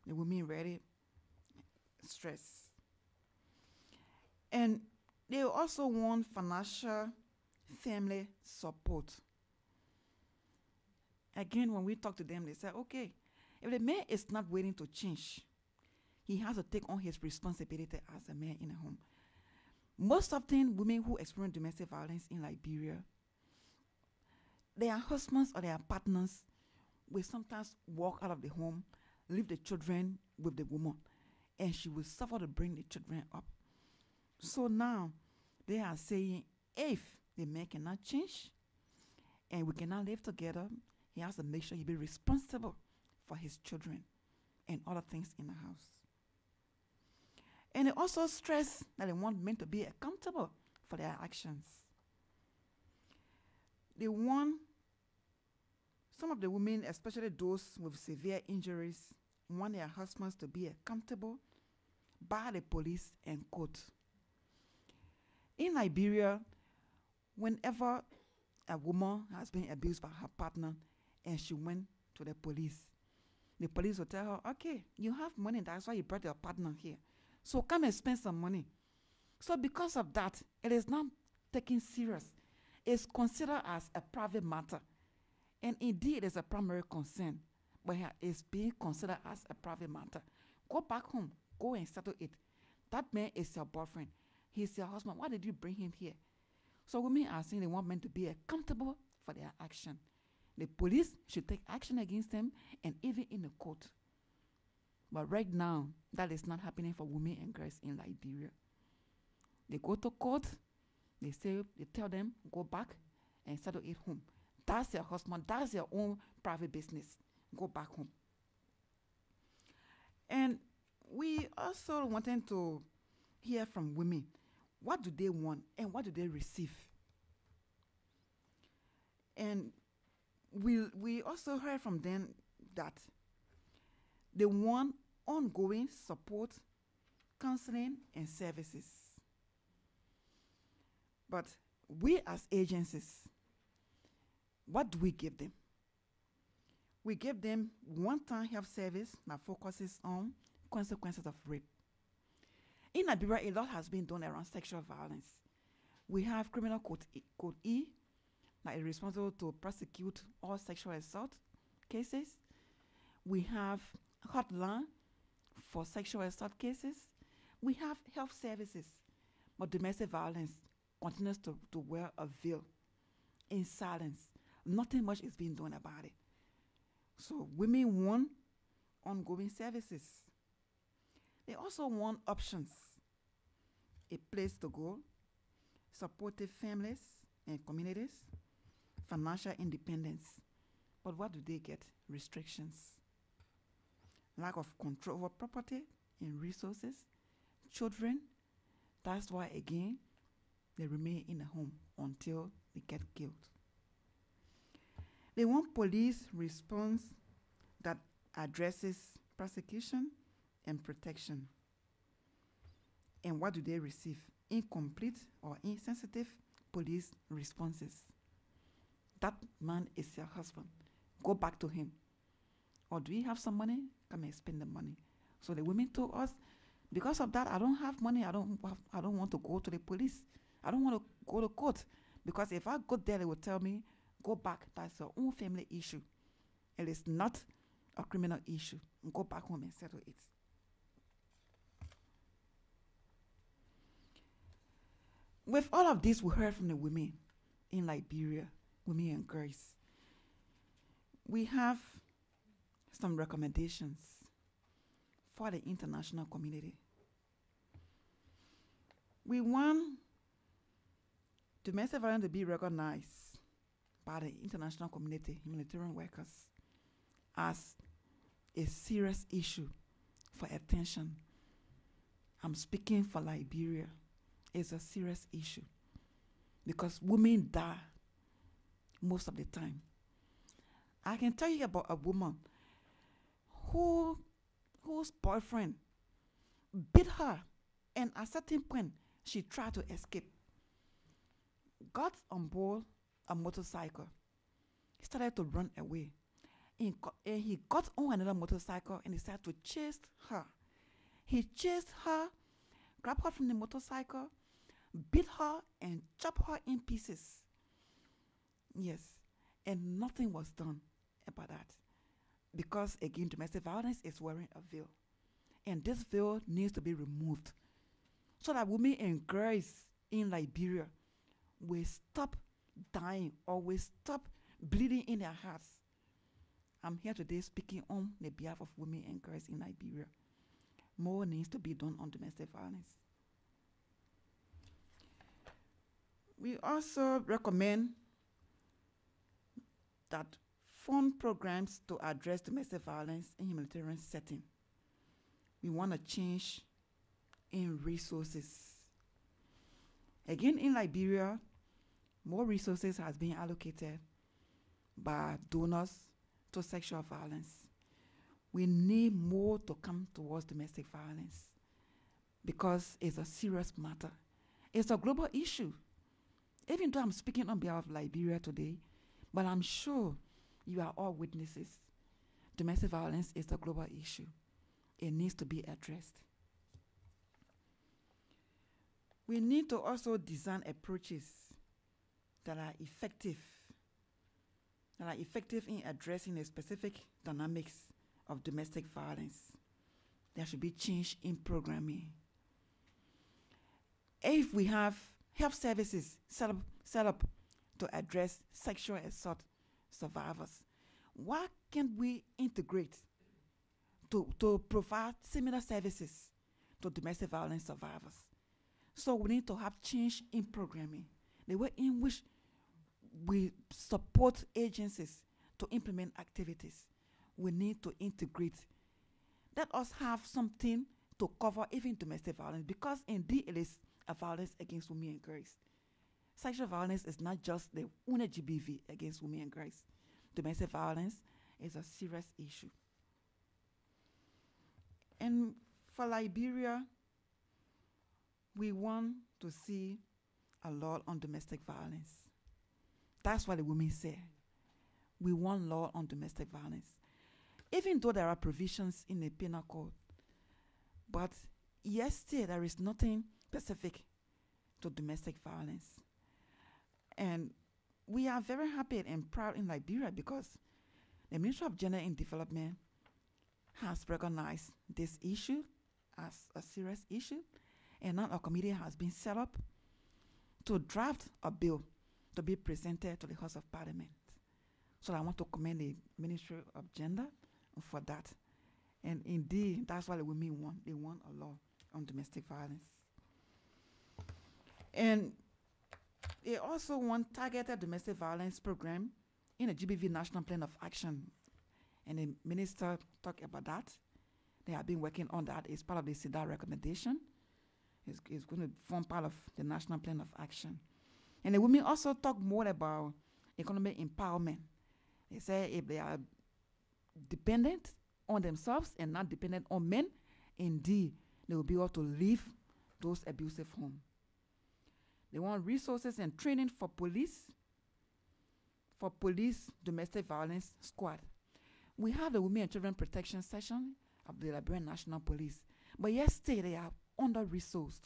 that women really stress. And they also want financial family support. Again, when we talk to them, they say, okay, if the man is not willing to change, he has to take on his responsibility as a man in a home. Most often, women who experience domestic violence in Liberia, their husbands or their partners will sometimes walk out of the home, leave the children with the woman, and she will suffer to bring the children up. So now, they are saying, if the man cannot change, and we cannot live together, he has to make sure he be responsible for his children and other things in the house. And they also stress that they want men to be accountable for their actions. They want some of the women, especially those with severe injuries, want their husbands to be accountable by the police and court. In Liberia, whenever a woman has been abused by her partner and she went to the police will tell her, okay, you have money, that's why you brought your partner here. So come and spend some money. So because of that, it is not taken serious. is considered as a private matter. And indeed, it is a primary concern, but it's being considered as a private matter. Go back home. Go and settle it. That man is your boyfriend. He's your husband. Why did you bring him here? So women are saying they want men to be accountable for their action. The police should take action against them, and even in the court. But right now, that is not happening for women and girls in Liberia. They go to court, they tell them, go back and settle it home. That's your husband, that's your own private business. Go back home. And we also wanted to hear from women. What do they want and what do they receive? And we also heard from them that they want ongoing support, counseling, and services. But we as agencies, what do we give them? We give them one-time health service that focuses on consequences of rape. In Liberia, a lot has been done around sexual violence. We have Criminal Code E that is responsible to prosecute all sexual assault cases. We have hotline for sexual assault cases. We have health services, but domestic violence continues to wear a veil in silence. Nothing much is being done about it. So women want ongoing services. They also want options, a place to go, supportive families and communities, financial independence. But what do they get? Restrictions, lack of control over property and resources, children. That's why, again, they remain in the home until they get killed. They want police response that addresses prosecution and protection. And what do they receive? Incomplete or insensitive police responses. That man is your husband. Go back to him. Or do you have some money? Come and spend the money. So the women told us, because of that, I don't have money. I don't want to go to the police. I don't want to go to court. Because if I go there, they will tell me, go back. That's your own family issue. It is not a criminal issue. Go back home and settle it. With all of this, we heard from the women in Liberia, women and girls. We have some recommendations for the international community. We want domestic violence to be recognized by the international community, humanitarian workers, as a serious issue for attention. I'm speaking for Liberia. It's a serious issue because women die most of the time. I can tell you about a woman whose boyfriend beat her, and at a certain point, she tried to escape. Got on board a motorcycle, started to run away. And he got on another motorcycle and he started to chase her. He chased her, grabbed her from the motorcycle, beat her, and chopped her in pieces. Yes, and nothing was done about that. Because, again, domestic violence is wearing a veil. And this veil needs to be removed so that women and girls in Liberia will stop dying or will stop bleeding in their hearts. I'm here today speaking on the behalf of women and girls in Liberia. More needs to be done on domestic violence. We also recommend that fund programs to address domestic violence in humanitarian setting. We want a change in resources. Again, in Liberia, more resources has been allocated by donors to sexual violence. We need more to come towards domestic violence because it's a serious matter. It's a global issue. Even though I'm speaking on behalf of Liberia today, but I'm sure you are all witnesses. Domestic violence is a global issue. It needs to be addressed. We need to also design approaches that are effective in addressing the specific dynamics of domestic violence. There should be change in programming. If we have health services set up to address sexual assault survivors, why can't we integrate to provide similar services to domestic violence survivors? So we need to have change in programming, the way in which we support agencies to implement activities. We need to integrate. Let us have something to cover even domestic violence, because indeed it is a violence against women and girls. Sexual violence is not just the only GBV against women and girls. Domestic violence is a serious issue. And for Liberia, we want to see a law on domestic violence. That's what the women say. We want law on domestic violence. Even though there are provisions in the penal code, but yes, still there is nothing specific to domestic violence. And we are very happy and proud in Liberia because the Ministry of Gender and Development has recognized this issue as a serious issue, and now a committee has been set up to draft a bill to be presented to the House of Parliament. So I want to commend the Ministry of Gender for that. And indeed, that's what the women want. They want a law on domestic violence. And they also want targeted domestic violence program in the GBV National Plan of Action. And the minister talked about that. They have been working on that. It's part of the CEDAW recommendation. It's going to form part of the National Plan of Action. And the women also talk more about economic empowerment. They say if they are dependent on themselves and not dependent on men, indeed, they will be able to leave those abusive homes. They want resources and training for police domestic violence squad. We have the Women and Children Protection Section of the Liberian National Police, but yet still they are under-resourced.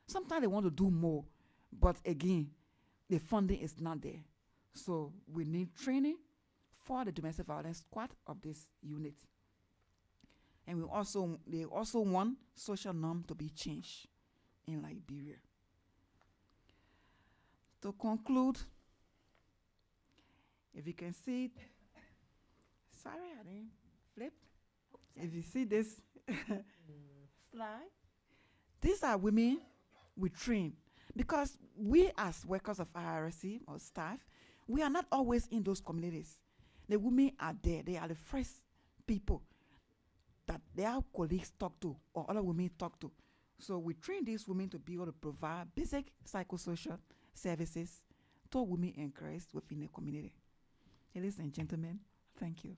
Sometimes they want to do more, but again, the funding is not there. So we need training for the domestic violence squad of this unit. And they also want social norm to be changed in Liberia. To conclude, if you can see, sorry, I didn't flip. If you see this slide, these are women we train, because we as workers of IRC or staff, we are not always in those communities. The women are there. They are the first people that their colleagues talk to or other women talk to. So we train these women to be able to provide basic psychosocial services to women and girls within the community. Ladies and gentlemen, thank you.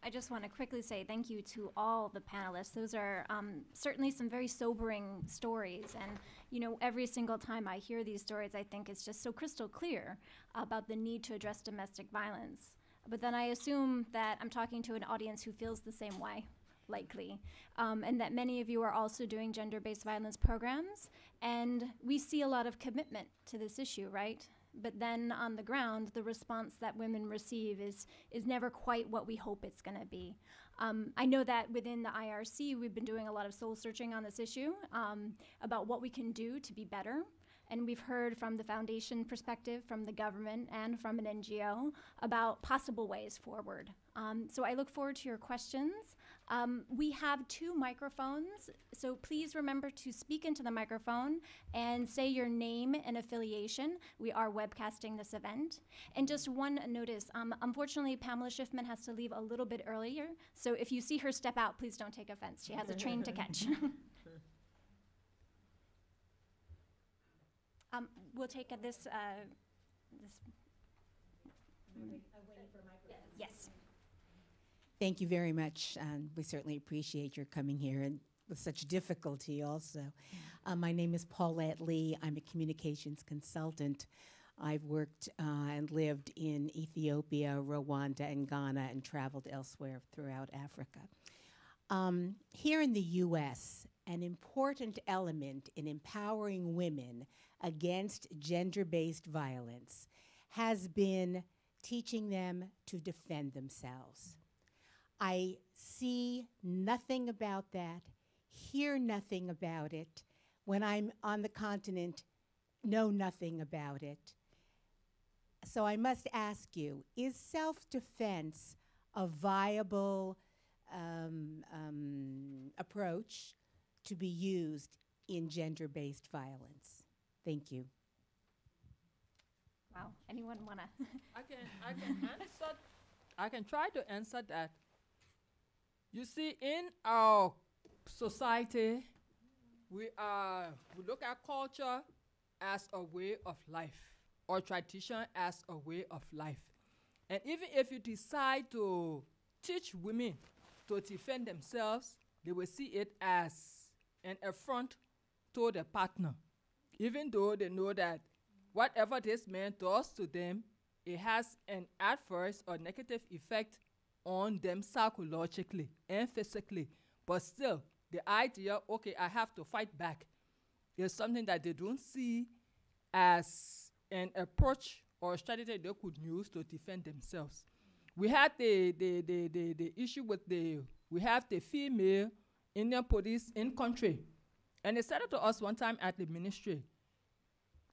I just want to quickly say thank you to all the panelists. Those are certainly some very sobering stories. And, you know, every single time I hear these stories, I think it's just so crystal clear about the need to address domestic violence. But then I assume that I'm talking to an audience who feels the same way, likely, and that many of you are also doing gender-based violence programs. And we see a lot of commitment to this issue, right? But then on the ground, the response that women receive is never quite what we hope it's going to be. I know that within the IRC, we've been doing a lot of soul searching on this issue about what we can do to be better. And we've heard from the foundation perspective, from the government, and from an NGO about possible ways forward. So I look forward to your questions. We have 2 microphones, so please remember to speak into the microphone and say your name and affiliation. We are webcasting this event. And just one notice, unfortunately, Pamela Schiffman has to leave a little bit earlier, so if you see her step out, please don't take offense. She has a train to catch. We'll take this. Yes. Thank you very much. We certainly appreciate your coming here and with such difficulty also. My name is Paulette Lee. I'm a communications consultant. I've worked and lived in Ethiopia, Rwanda, and Ghana, and traveled elsewhere throughout Africa. Here in the U.S., an important element in empowering women against gender-based violence has been teaching them to defend themselves. I see nothing about that, hear nothing about it. When I'm on the continent, know nothing about it. So I must ask you, is self-defense a viable approach to be used in gender-based violence? Thank you. Wow, anyone wanna? I can try to answer that. You see, in our society, we look at culture as a way of life, or tradition as a way of life. And even if you decide to teach women to defend themselves, they will see it as an affront to the partner, even though they know that whatever this man does to them, it has an adverse or negative effect on them psychologically and physically. But still, the idea, okay, I have to fight back, is something that they don't see as an approach or a strategy they could use to defend themselves. We had the issue with we have the female Indian police in country. And they said it to us one time at the ministry,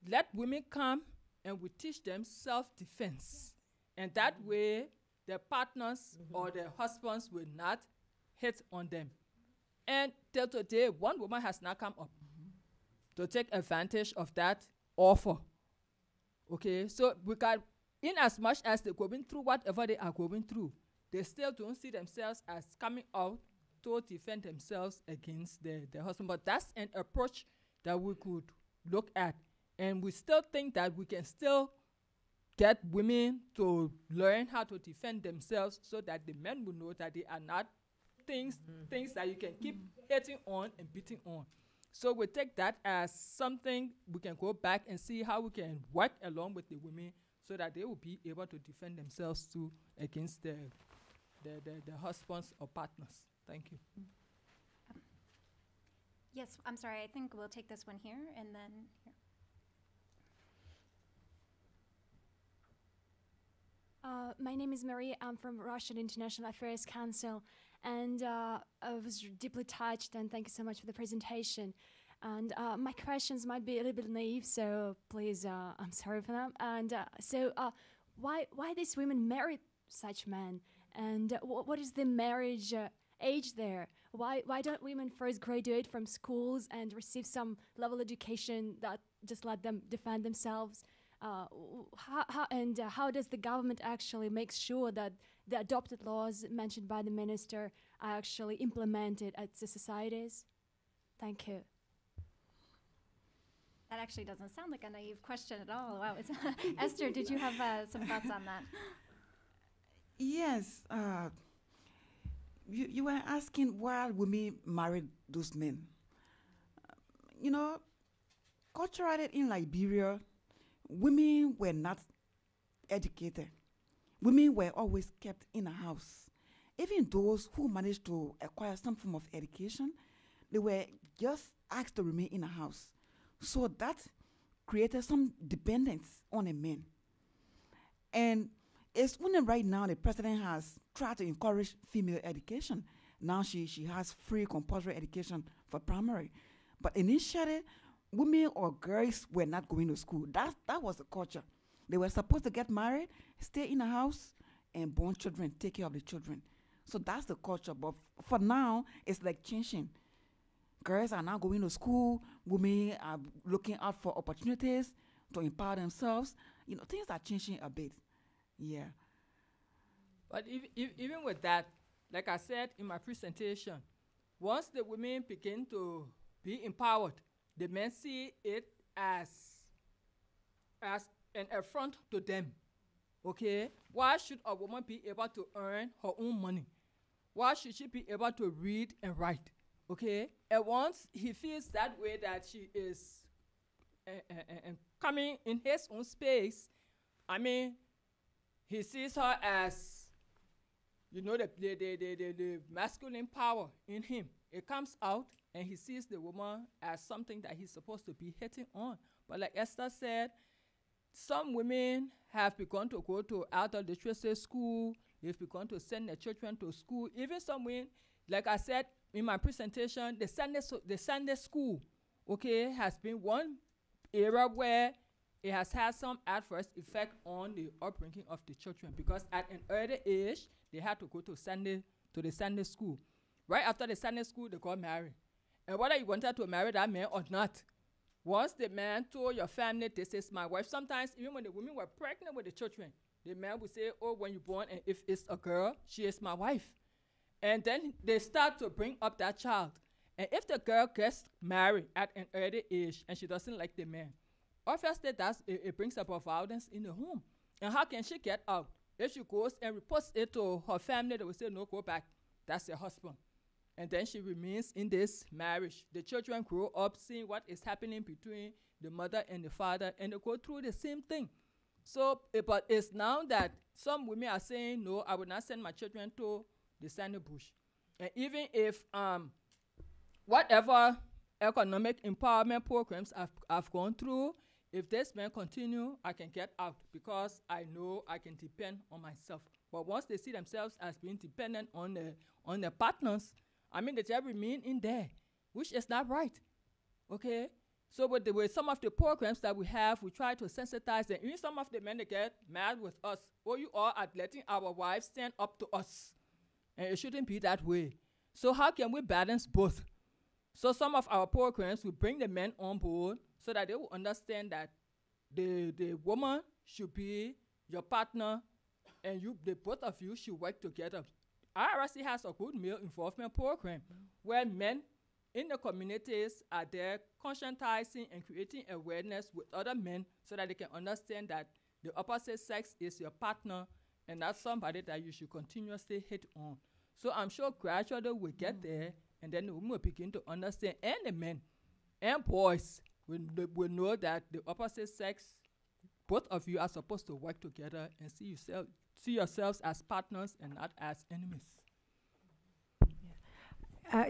let women come and we teach them self-defense. And that way, their partners or their husbands will not hit on them. And till today, one woman has not come up to take advantage of that offer. Okay, so we got, in as much as they're going through whatever they are going through, they still don't see themselves as coming out to defend themselves against their husband. But that's an approach that we could look at. And we still think that we can still get women to learn how to defend themselves so that the men will know that they are not things that you can keep hitting on and beating on. So we take that as something we can go back and see how we can work along with the women so that they will be able to defend themselves too against their husbands or partners. Thank you. Yes, I'm sorry, I think we'll take this one here and then here. My name is Maria. I'm from Russian International Affairs Council, and I was deeply touched, and thank you so much for the presentation. And my questions might be a little bit naive, so please, I'm sorry for them. And why these women marry such men? And what is the marriage age there? Why don't women first graduate from schools and receive some level of education that just let them defend themselves? How does the government actually make sure that the adopted laws mentioned by the minister are actually implemented at the societies? Thank you. That actually doesn't sound like a naive question at all. Wow. Esther, did you have some thoughts on that? Yes. You were asking why women married those men. Culturally in Liberia, women were not educated. Women were always kept in a house. Even those who managed to acquire some form of education, they were just asked to remain in a house. So that created some dependence on a man. And it's only right now the president has tried to encourage female education. Now she has free compulsory education for primary. But initially, women or girls were not going to school. That was the culture. They were supposed to get married, stay in a house, and born children, take care of the children. So that's the culture. But for now, it's like changing. Girls are now going to school. Women are looking out for opportunities to empower themselves. Things are changing a bit. Yeah. But even with that, like I said in my presentation, once the women begin to be empowered, the men see it as an affront to them. Okay? Why should a woman be able to earn her own money? Why should she be able to read and write? Okay? And once he feels that way, that she is coming in his own space, he sees her as you know, the masculine power in him. It comes out, and he sees the woman as something that he's supposed to be hitting on. But like Esther said, some women have begun to go to adult literacy school. They've begun to send their children to school. Even some women, like I said in my presentation, the Sunday school, okay, has been one area where it has had some adverse effect on the upbringing of the children, because at an early age, they had to go to the Sunday school. Right after the Sunday school, they got married. And whether you wanted to marry that man or not, once the man told your family, this is my wife, sometimes even when the women were pregnant with the children, the man would say, oh, when you're born, and if it's a girl, she is my wife. And then they start to bring up that child. And if the girl gets married at an early age and she doesn't like the man, obviously it brings about violence in the home. And how can she get out? If she goes and reports it to her family, they will say, no, go back. That's your husband. And then she remains in this marriage. The children grow up seeing what is happening between the mother and the father, and they go through the same thing. So, but it's now that some women are saying, no, I will not send my children to the sandy bush. And even if whatever economic empowerment programs I've gone through, if this man continue, I can get out because I know I can depend on myself. But once they see themselves as being dependent on their partners, I mean, they just remain in there, which is not right, okay? So with some of the programs that we have, we try to sensitize them. Even some of the men that get mad with us, oh, you are letting our wives stand up to us. And it shouldn't be that way. So how can we balance both? So some of our programs, we bring the men on board so that they will understand that the woman should be your partner, and both of you should work together. IRC has a good male involvement program where men in the communities are there conscientizing and creating awareness with other men so that they can understand that the opposite sex is your partner and that's somebody that you should continuously hit on. So I'm sure gradually we'll get there, and then the women will begin to understand, and the men and boys will know that the opposite sex, both of you are supposed to work together and see yourselves as partners and not as enemies.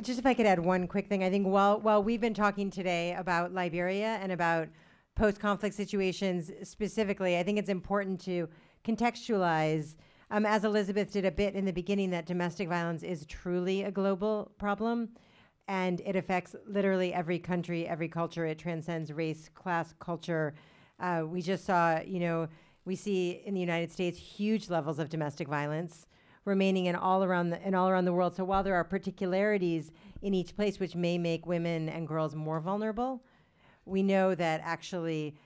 Just if I could add one quick thing. I think while we've been talking today about Liberia and about post-conflict situations specifically, I think it's important to contextualize, as Elizabeth did a bit in the beginning, that domestic violence is truly a global problem, and it affects literally every country, every culture. It transcends race, class, culture. We just saw, we see in the United States huge levels of domestic violence remaining in all around the world. So while there are particularities in each place which may make women and girls more vulnerable, we know that actually,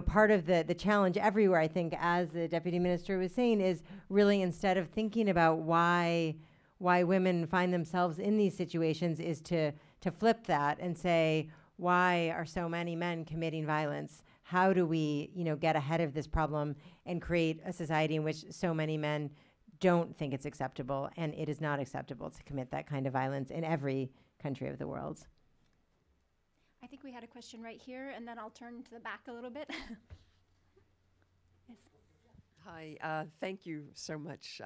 part of the challenge everywhere, I think, as the Deputy Minister was saying, is really, instead of thinking about why women find themselves in these situations, is to flip that and say, why are so many men committing violence? How do we, get ahead of this problem and create a society in which so many men don't think it's acceptable, and it is not acceptable to commit that kind of violence in every country of the world? I think we had a question right here, and then I'll turn to the back a little bit. Yes. Hi, thank you so much.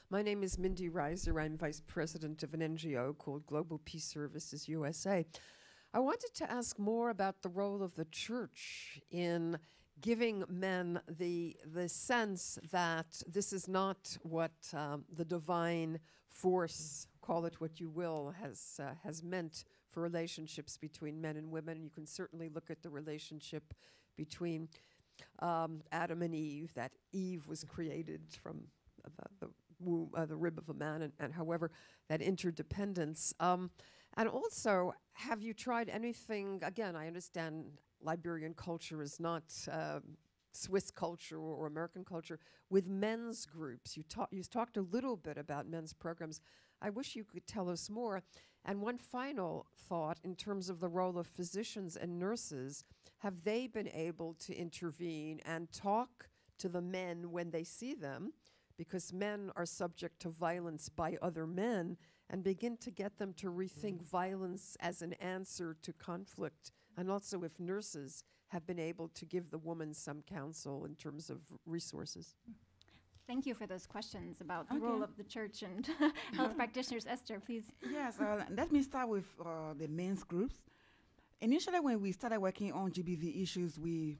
My name is Mindy Reiser. I'm vice president of an NGO called Global Peace Services USA. I wanted to ask more about the role of the church in giving men the sense that this is not what the divine force, call it what you will, has meant for relationships between men and women. You can certainly look at the relationship between Adam and Eve, that Eve was created from the womb, the rib of a man, and however, that interdependence. And also, have you tried anything, again, I understand Liberian culture is not Swiss culture or American culture, with men's groups. You talked a little bit about men's programs. I wish you could tell us more. And one final thought in terms of the role of physicians and nurses. Have they been able to intervene and talk to the men when they see them? Because men are subject to violence by other men, and begin to get them to rethink violence as an answer to conflict. And also if nurses have been able to give the woman some counsel in terms of resources. Thank you for those questions about the role of the church and health practitioners. Esther, please. Yes, let me start with the men's groups. Initially, when we started working on GBV issues, we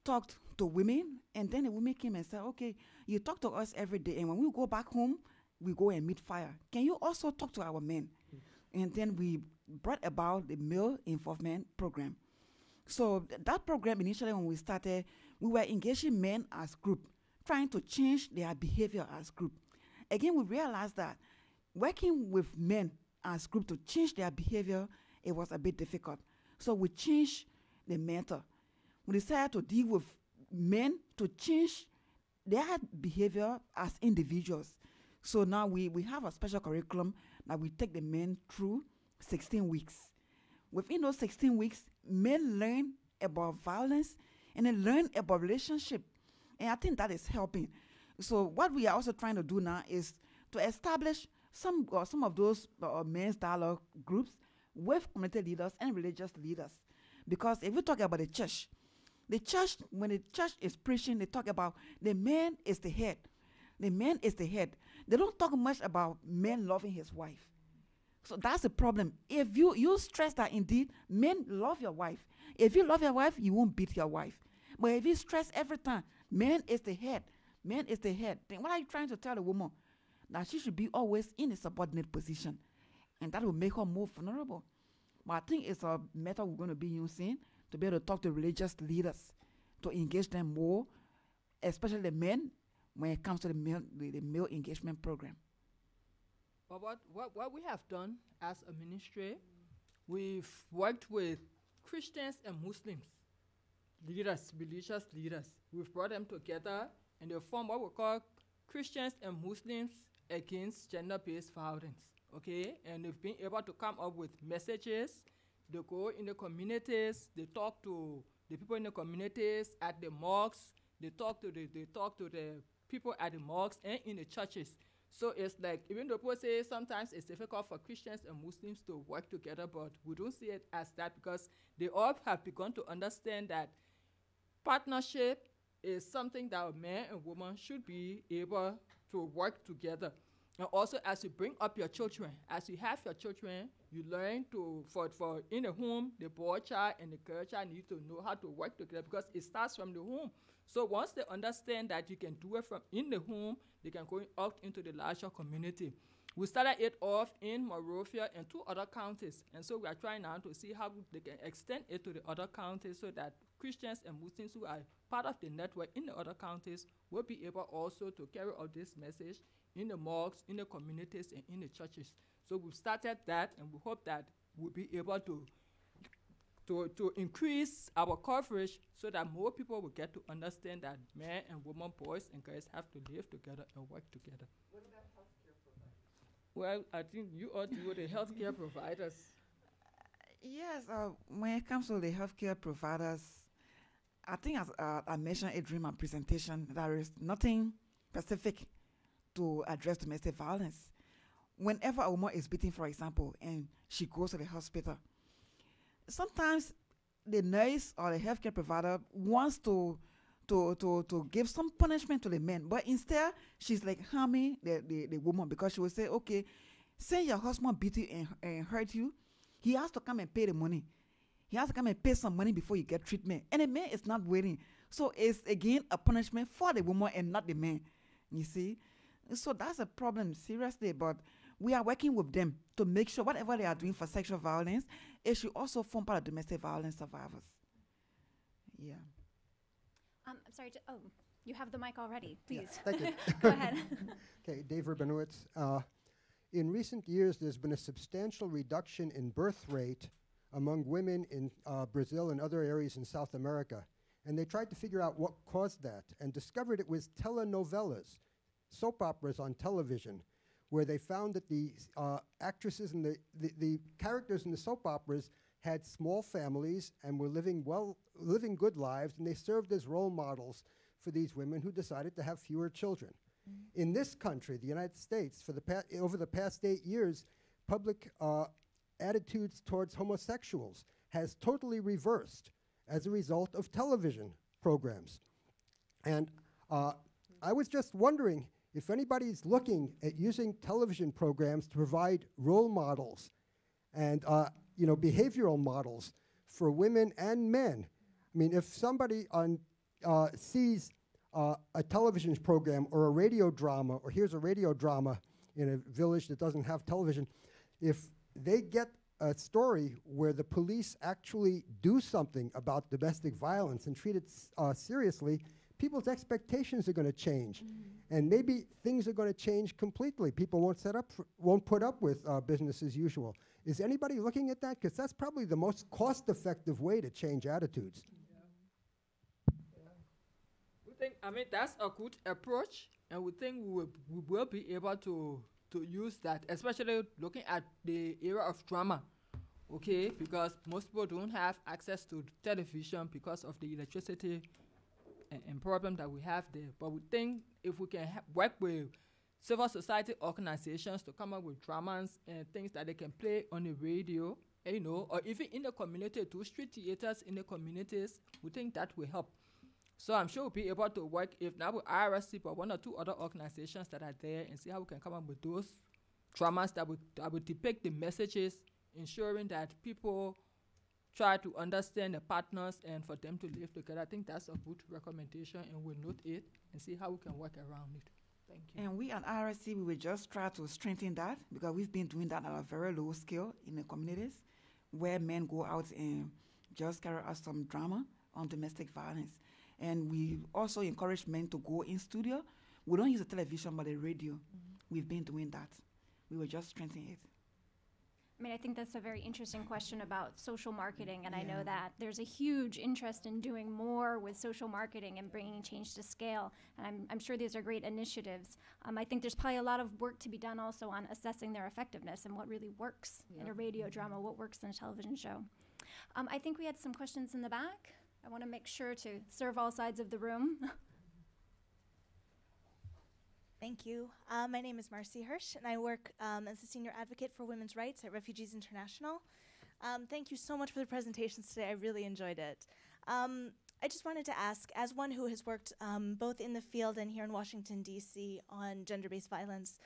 talked to women, and then the women came and said, okay, you talk to us every day, and when we go back home, we go and meet fire. Can you also talk to our men? And then we brought about the male involvement program. So that program, initially when we started, we were engaging men as group, trying to change their behavior as group. Again, we realized that working with men as group to change their behavior, it was a bit difficult. So we changed the method. We decided to deal with men to change their behavior as individuals. So now we have a special curriculum that we take the men through 16 weeks. Within those 16 weeks, men learn about violence and then learn about relationship. And I think that is helping. So what we are also trying to do now is to establish some of those men's dialogue groups with community leaders and religious leaders. Because if we talk about the church, when the church is preaching, they talk about the man is the head. The man is the head. They don't talk much about men loving his wife. So that's the problem. If you stress that indeed, men love your wife. If you love your wife, you won't beat your wife. But if you stress every time, man is the head, man is the head, then what are you trying to tell the woman? That she should be always in a subordinate position. And that will make her more vulnerable. But I think it's a method we're going to be using to be able to talk to religious leaders, to engage them more, especially the men, when it comes to the male engagement program. But what we have done as a ministry, we've worked with Christians and Muslims, leaders, religious leaders. We've brought them together and they form what we call Christians and Muslims against gender-based violence, okay? And they've been able to come up with messages. They go in the communities, they talk to the people in the communities, at the mosques, they talk to the people at the mosques and in the churches. So it's like, even though people say sometimes it's difficult for Christians and Muslims to work together, but we don't see it as that because they all have begun to understand that partnership is something that a man and woman should be able to work together. And also, as you bring up your children, as you have your children, you learn to, for in the home, the boy child and the girl child need to know how to work together because it starts from the home. So once they understand that you can do it from in the home, they can go out into the larger community. We started it off in Monrovia and 2 other counties. And so we are trying now to see how they can extend it to the other counties so that Christians and Muslims who are part of the network in the other counties will be able also to carry out this message in the mosques, in the communities, and in the churches. So we've started that, and we hope that we'll be able to increase our coverage so that more people will get to understand that men and women, boys and girls have to live together and work together. What about healthcare providers? Well, I think you ought to go to healthcare providers. Yes, when it comes to the healthcare providers, I think as I mentioned it during my presentation, there is nothing specific to address domestic violence. Whenever a woman is beaten, for example, and she goes to the hospital, sometimes the nurse or the healthcare provider wants to give some punishment to the man, but instead she's like harming the woman because she will say, okay, say your husband beat you and hurt you, he has to come and pay the money. He has to come and pay some money before you get treatment. And the man is not waiting. So it's again a punishment for the woman and not the man. You see? So that's a problem, seriously, but we are working with them to make sure whatever they are doing for sexual violence, it should also form part of domestic violence survivors. Yeah. I'm sorry, you have the mic already, please. Yeah, thank you. Go ahead. Okay, Dave Rabinowitz. In recent years, there's been a substantial reduction in birth rate among women in Brazil and other areas in South America. And they tried to figure out what caused that and discovered it was telenovelas, soap operas on television, where they found that the actresses and the characters in the soap operas had small families and were living good lives, and they served as role models for these women who decided to have fewer children. In this country, the United States, over the past 8 years, public attitudes towards homosexuals has totally reversed as a result of television programs. And I was just wondering if anybody's looking at using television programs to provide role models and behavioral models for women and men. I mean, if somebody sees a television program or a radio drama, or here's a radio drama in a village that doesn't have television, if they get a story where the police actually do something about domestic violence and treat it seriously, people's expectations are going to change. And maybe things are going to change completely. People won't put up with business as usual. Is anybody looking at that? Because that's probably the most cost-effective way to change attitudes. We think, that's a good approach, and we think we will be able to use that, especially looking at the era of drama, okay? Because most people don't have access to television because of the electricity and problem that we have there. But we think if we can work with civil society organizations to come up with dramas and things that they can play on the radio, or even in the community, to street theaters in the communities, we think that will help. So I'm sure we'll be able to work, if not with IRSC, but one or two other organizations that are there, and see how we can come up with those dramas that would depict the messages, ensuring that people try to understand the partners and for them to live together. I think that's a good recommendation, and we'll note it and see how we can work around it. Thank you. And we at IRSC, we will just try to strengthen that, because we've been doing that at a very low scale in the communities, where men go out and just carry out some drama on domestic violence. And we also encourage men to go in studio. We don't use the television, but the radio. We've been doing that. We will just strengthen it. I think that's a very interesting question about social marketing, and I know that there's a huge interest in doing more with social marketing and bringing change to scale, and I'm sure these are great initiatives. I think there's probably a lot of work to be done also on assessing their effectiveness and what really works in a radio drama, what works in a television show. I think we had some questions in the back. I want to make sure to serve all sides of the room. Thank you. My name is Marcy Hirsch, and I work as a senior advocate for women's rights at Refugees International. Thank you so much for the presentations today. I really enjoyed it. I just wanted to ask, as one who has worked both in the field and here in Washington, D.C. on gender-based violence,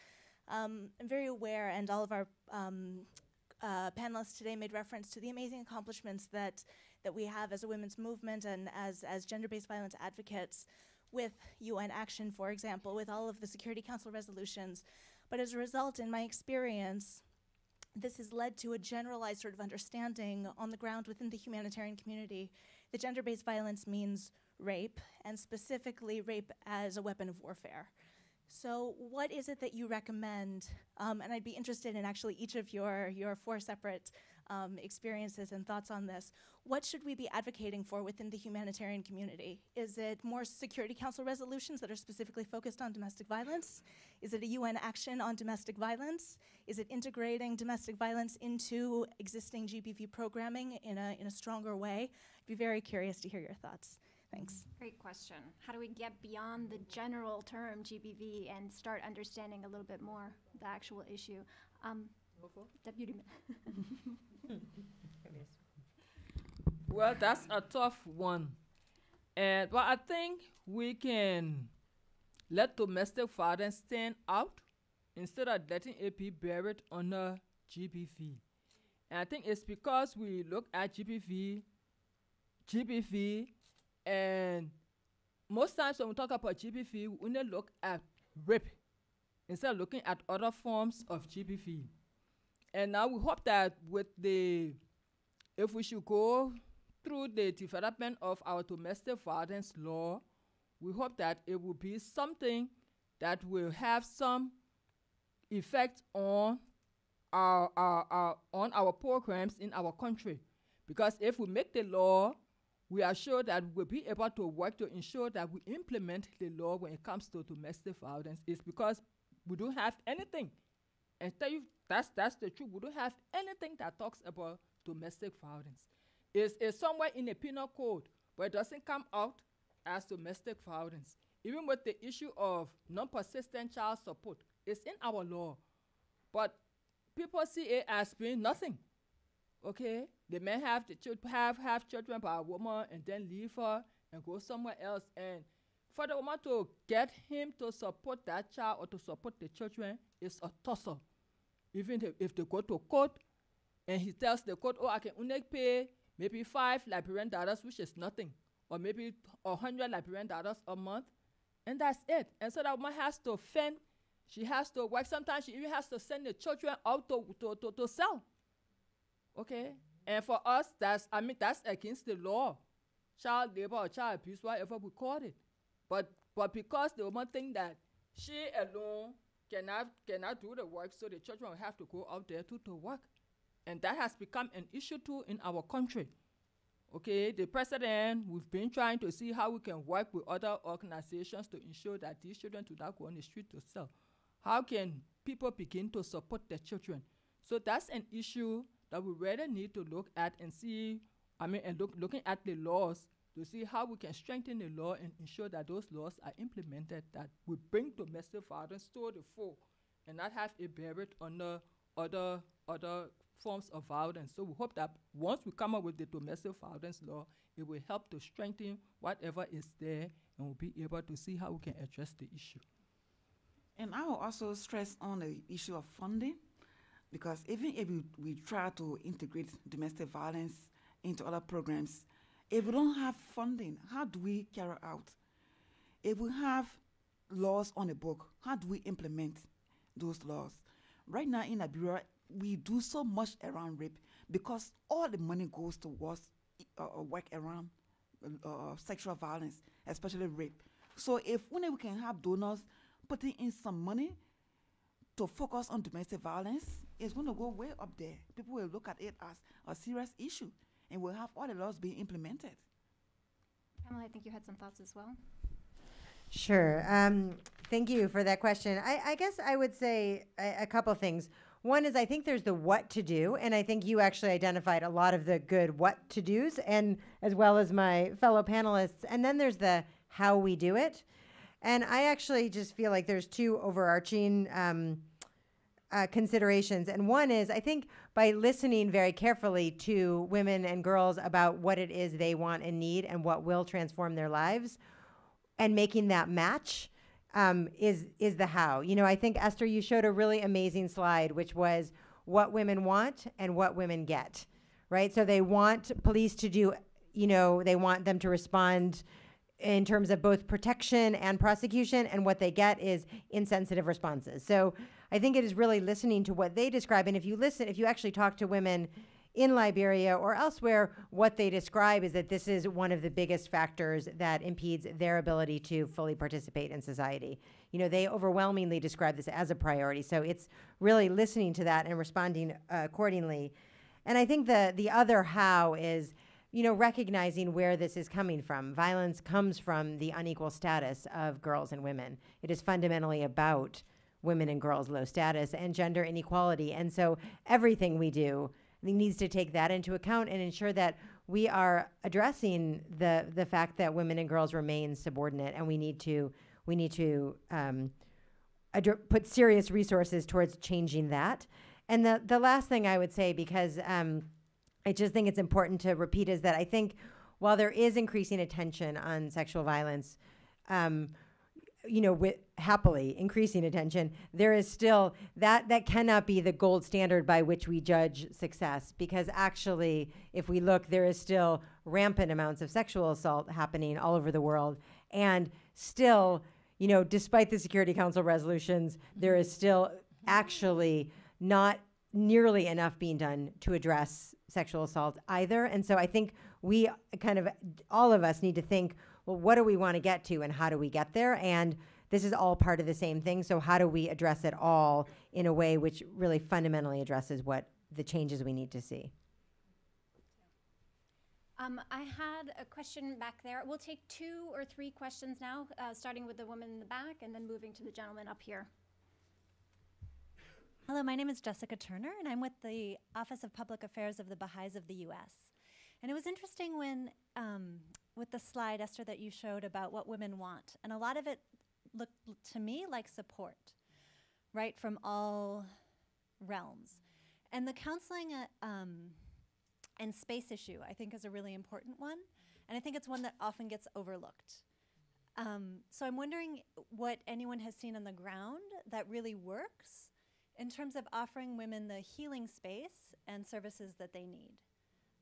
I'm very aware, and all of our panelists today made reference to the amazing accomplishments that we have as a women's movement and as gender-based violence advocates with UN action, for example, with all of the Security Council resolutions. But as a result, in my experience, this has led to a generalized sort of understanding on the ground within the humanitarian community that gender-based violence means rape, and specifically rape as a weapon of warfare. So what is it that you recommend, and I'd be interested in actually each of your 4 separate experiences and thoughts on this. What should we be advocating for within the humanitarian community? Is it more Security Council resolutions that are specifically focused on domestic violence? Is it a UN action on domestic violence? Is it integrating domestic violence into existing GBV programming in a stronger way? I'd be very curious to hear your thoughts. Thanks. Great question. How do we get beyond the general term GBV and start understanding a little bit more the actual issue? Deputy Mayor. Well, that's a tough one. But I think we can let domestic violence stand out instead of letting it be buried under GBV. And I think it's because we look at GBV, and most times when we talk about GBV, we only look at rape instead of looking at other forms of GBV. And now we hope that if we should go through the development of our domestic violence law, we hope that it will be something that will have some effect on our programs in our country. Because if we make the law, we are sure that we'll be able to work to ensure that we implement the law when it comes to domestic violence. It's because we don't have anything. And tell you, that's the truth. We don't have anything that talks about domestic violence. It's somewhere in the penal code, but it doesn't come out as domestic violence. Even with the issue of non-persistent child support, it's in our law. But people see it as being nothing. Okay? They may have children by a woman and then leave her and go somewhere else. And For the woman to get him to support that child or to support the children is a tussle. Even if they go to court and he tells the court, oh, I can only pay maybe $5 Liberian, which is nothing, or maybe $100 Liberian a month, and that's it. And so that woman has to fend. She has to work. Sometimes she even has to send the children out to sell. Okay? And for us, that's against the law. Child labor or child abuse, whatever we call it. But because the woman think that she alone cannot do the work, so the children will have to go out there to work. And that has become an issue too in our country. Okay, the president, we've been trying to see how we can work with other organizations to ensure that these children do not go on the street to sell. How can people begin to support their children? So that's an issue that we really need to look at and see, looking at the laws to see how we can strengthen the law and ensure that those laws are implemented, that will bring domestic violence to the fore and not have a bearing on other forms of violence. So we hope that once we come up with the domestic violence law, it will help to strengthen whatever is there, and we'll be able to see how we can address the issue. And I will also stress on the issue of funding, because even if we try to integrate domestic violence into other programs, if we don't have funding, how do we carry out? If we have laws on the book, how do we implement those laws? Right now in Liberia, we do so much around rape because all the money goes towards work around sexual violence, especially rape. So if only we can have donors putting in some money to focus on domestic violence, it's going to go way up there. People will look at it as a serious issue, and we'll have all the laws being implemented. Pamela, I think you had some thoughts as well. Sure. Thank you for that question. I guess I would say a couple things. One is I think there's the what to do, and I think you actually identified a lot of the good what to do's, and as well as my fellow panelists. And then there's the how we do it. And I actually just feel like there's two overarching considerations. And one is, I think by listening very carefully to women and girls about what it is they want and need and what will transform their lives, and making that match is the how. You know, I think, Esther, you showed a really amazing slide, which was what women want and what women get, right? So they want police to do, you know, they want them to respond in terms of both protection and prosecution, and what they get is insensitive responses. So I think it is really listening to what they describe. And if you actually talk to women in Liberia or elsewhere, what they describe is that this is one of the biggest factors that impedes their ability to fully participate in society. You know, they overwhelmingly describe this as a priority. So it's really listening to that and responding accordingly. And I think the other how is, you know, recognizing where this is coming from. Violence comes from the unequal status of girls and women. It is fundamentally about women and girls' low status and gender inequality. And so everything we do needs to take that into account and ensure that we are addressing the fact that women and girls remain subordinate, and we need to put serious resources towards changing that. And the last thing I would say, because I just think it's important to repeat, is that I think while there is increasing attention on sexual violence, you know, with happily increasing attention, there is still that cannot be the gold standard by which we judge success, because actually, if we look, there is still rampant amounts of sexual assault happening all over the world, and still, you know, despite the Security Council resolutions, there is still actually not nearly enough being done to address sexual assault either. And so I think we all of us need to think, well, what do we want to get to and how do we get there? And this is all part of the same thing. So how do we address it all in a way which really fundamentally addresses what the changes we need to see? I had a question back there. We'll take 2 or 3 questions now, starting with the woman in the back and then moving to the gentleman up here. Hello, my name is Jessica Turner, and I'm with the Office of Public Affairs of the Baha'is of the U.S. And it was interesting when, with the slide, Esther, that you showed about what women want. And a lot of it looked to me like support, right, from all realms. And the counseling and space issue, I think, is a really important one. And I think it's one that often gets overlooked. So I'm wondering what anyone has seen on the ground that really works in terms of offering women the healing space and services that they need.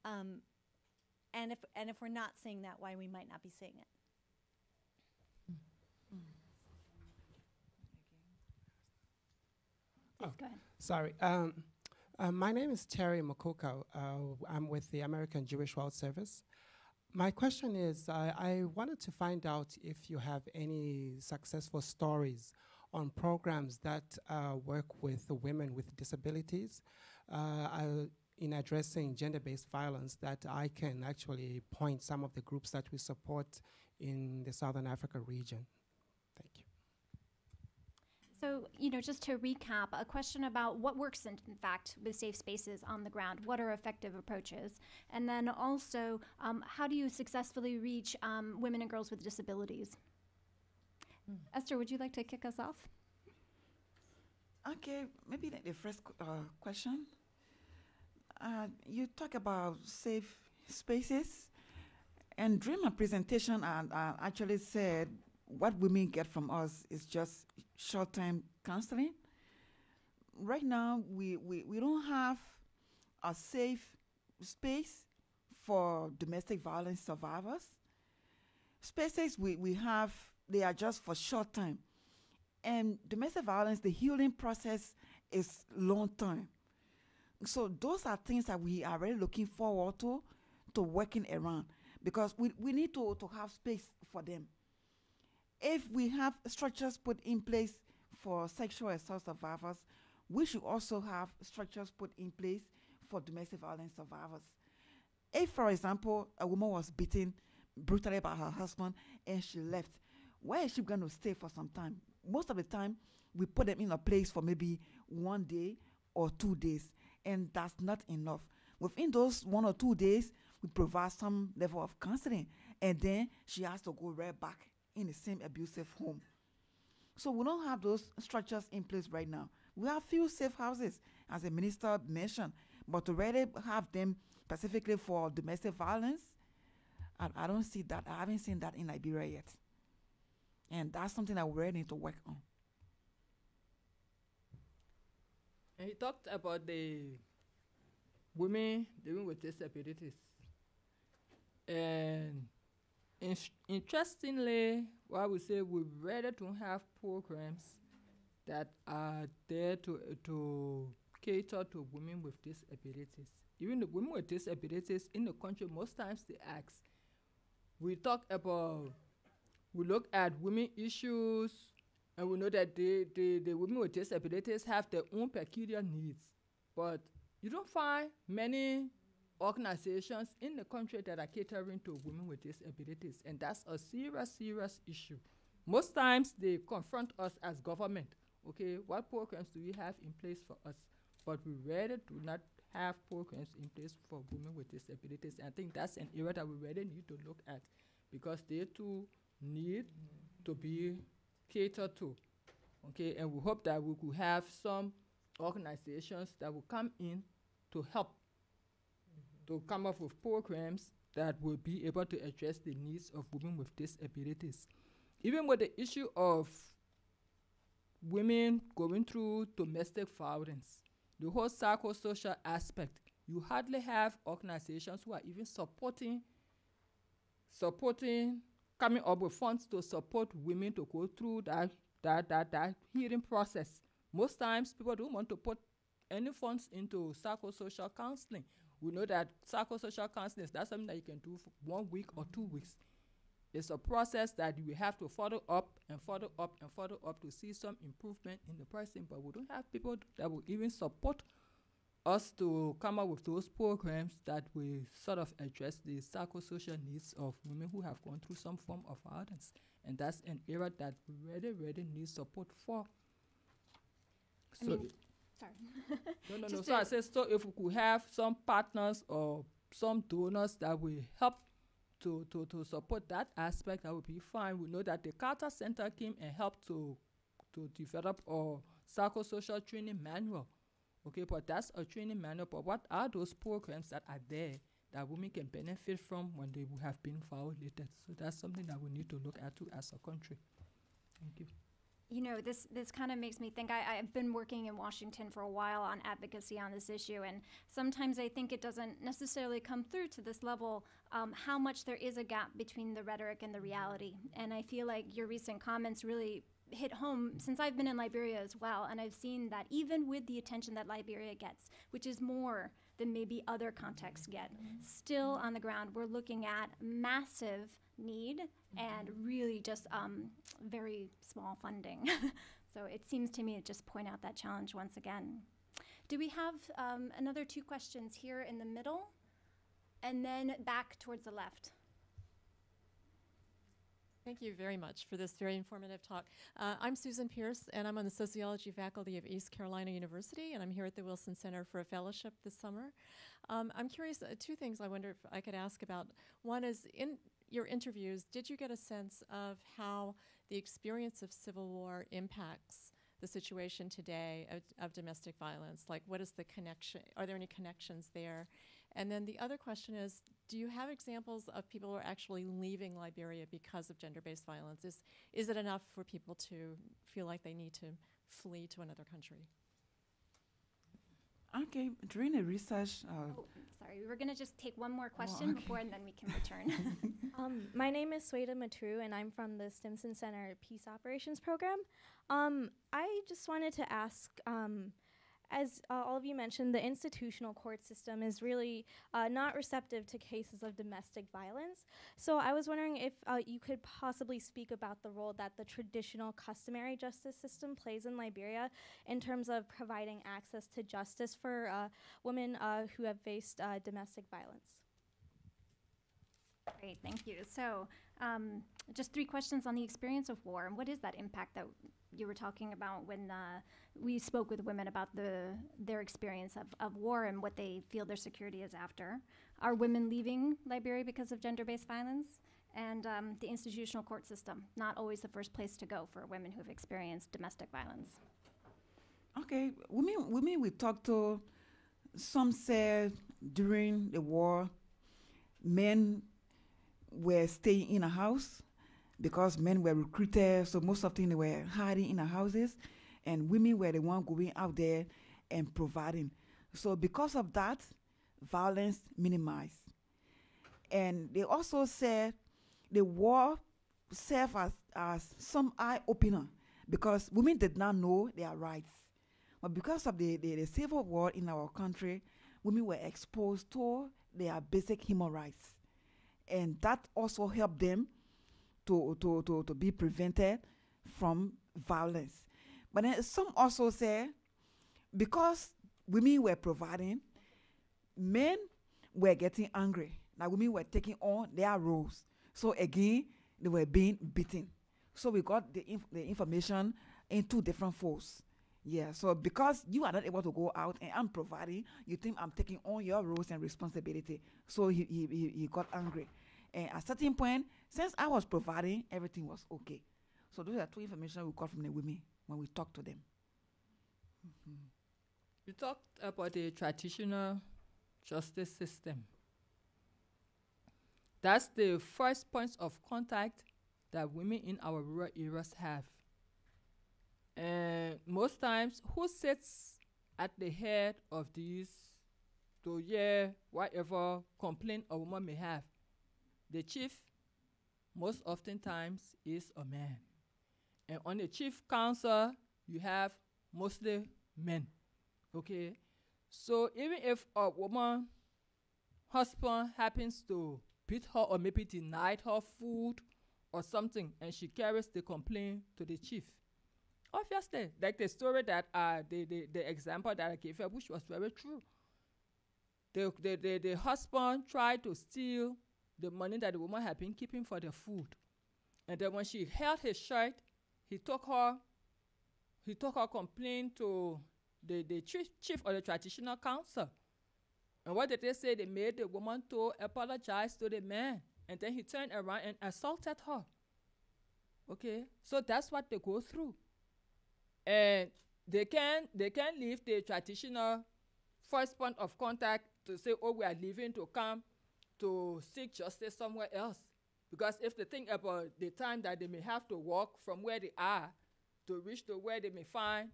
And if we're not seeing that, why we might not be seeing it. Please go ahead. Sorry. My name is Terry Makuka. I'm with the American Jewish World Service. My question is, I wanted to find out if you have any successful stories on programs that work with women with disabilities in addressing gender-based violence, that I can actually point some of the groups that we support in the Southern Africa region. Thank you. So, just to recap, a question about what works in fact with safe spaces on the ground. What are effective approaches? And then also, how do you successfully reach women and girls with disabilities? Esther, would you like to kick us off? Okay, maybe the first question. You talk about safe spaces, and during my presentation, I actually said what women get from us is just short-term counseling. Right now, we don't have a safe space for domestic violence survivors. Spaces we have, they are just for short time. And domestic violence, the healing process is long time. So those are things that we are really looking forward to working around, because we need to have space for them. If we have structures put in place for sexual assault survivors, we should also have structures put in place for domestic violence survivors. If, for example, a woman was beaten brutally by her husband and she left, where is she going to stay for some time? Most of the time, we put them in a place for maybe 1 day or 2 days, and that's not enough. Within those 1 or 2 days, we provide some level of counseling, and then she has to go right back in the same abusive home. So we don't have those structures in place right now. We have few safe houses, as the minister mentioned, but to really have them specifically for domestic violence, I don't see that. I haven't seen that in Liberia yet. And that's something that we really need to work on. And he talked about the women living with disabilities. And interestingly, what we say, we rather don't have programs that are there to cater to women with disabilities. Even the women with disabilities in the country, most times they ask. We look at women issues, and we know that the women with disabilities have their own peculiar needs. But you don't find many organizations in the country that are catering to women with disabilities, and that's a serious, serious issue. Most times they confront us as government, okay, what programs do we have in place for us? But we really do not have programs in place for women with disabilities. And I think that's an area that we really need to look at, because they too need to be catered to, okay, and we hope that we could have some organizations that will come in to help to come up with programs that will be able to address the needs of women with disabilities. Even with the issue of women going through domestic violence, the whole psychosocial aspect, you hardly have organizations who are even supporting, coming up with funds to support women to go through that healing process. Most times, people don't want to put any funds into psychosocial counseling. We know that psychosocial counseling is not something that you can do for 1 week or 2 weeks. It's a process that you have to follow up and follow up and follow up to see some improvement in the person. But we don't have people that will even support us to come up with those programs that will sort of address the psychosocial needs of women who have gone through some form of violence. And that's an area that we really, really need support for. Sorry. No. So I said, so if we could have some partners or some donors that will help to support that aspect, that would be fine. We know that the Carter Center came and helped to develop a psychosocial training manual. Okay, but that's a training manual. But what are those programs that are there that women can benefit from when they have been violated. So that's something that we need to look at too as a country. Thank you. You know, this kind of makes me think, I've been working in Washington for a while on advocacy on this issue, and sometimes I think it doesn't necessarily come through to this level, how much there is a gap between the rhetoric and the reality. And I feel like your recent comments really hit home, since I've been in Liberia as well, and I've seen that even with the attention that Liberia gets, which is more than maybe other contexts get, still on the ground we're looking at massive need and really just very small funding. So it seems to me to just point out that challenge once again. Do we have another 2 questions here in the middle and then back towards the left? Thank you very much for this very informative talk. I'm Susan Pierce, and I'm on the sociology faculty of East Carolina University, and I'm here at the Wilson Center for a fellowship this summer. I'm curious, 2 things I wonder if I could ask about. One is, in your interviews, did you get a sense of how the experience of civil war impacts the situation today of domestic violence? Like, what is the connection? Are there any connections there? And then the other question is, do you have examples of people who are actually leaving Liberia because of gender-based violence? Is it enough for people to feel like they need to flee to another country? Okay, during the research... sorry, we were going to just take one more question before, and then we can return. My name is Sweta Matru, and I'm from the Stimson Center Peace Operations Program. I just wanted to ask, as all of you mentioned, the institutional court system is really not receptive to cases of domestic violence. So I was wondering if you could possibly speak about the role that the traditional customary justice system plays in Liberia in terms of providing access to justice for women who have faced domestic violence. Great, thank you. So just 3 questions on the experience of war, and what is that impact that you were talking about when we spoke with women about their experience of war and what they feel their security is after. Are women leaving Liberia because of gender-based violence? And the institutional court system, not always the first place to go for women who have experienced domestic violence. Okay, women we talked to, some said during the war, men were staying in a house because men were recruited, so most of the time they were hiding in the houses, and women were the ones going out there and providing. So because of that, violence minimized. And they also said the war served as some eye-opener because women did not know their rights. But because of the civil war in our country, women were exposed to their basic human rights. And that also helped them to be prevented from violence. But then some also say, because women were providing, men were getting angry. Like women were taking on their roles. So again, they were being beaten. So we got the information in 2 different folds. Yeah, so because you are not able to go out and I'm providing, you think I'm taking on your roles and responsibility. So he got angry. And at a certain point, since I was providing, everything was okay. So those are 2 information we got from the women when we talked to them. You talked about the traditional justice system. That's the first points of contact that women in our rural areas have. And most times, who sits at the head of these to hear whatever complaint a woman may have? The chief, most oftentimes, is a man. And on the chief council, you have mostly men. Okay? So even if a woman husband happens to beat her or maybe denied her food or something, and she carries the complaint to the chief, obviously, like the story that the example that I gave her, which was very true. The husband tried to steal the money that the woman had been keeping for the food. And then when she held his shirt, he took her complaint to the chief of the traditional council. And what did they say? They made the woman to apologize to the man. And then he turned around and assaulted her. Okay? So that's what they go through. And they can leave the traditional first point of contact to say, oh, we are leaving to come to seek justice somewhere else. Because if they think about the time that they may have to walk from where they are to reach to where they may find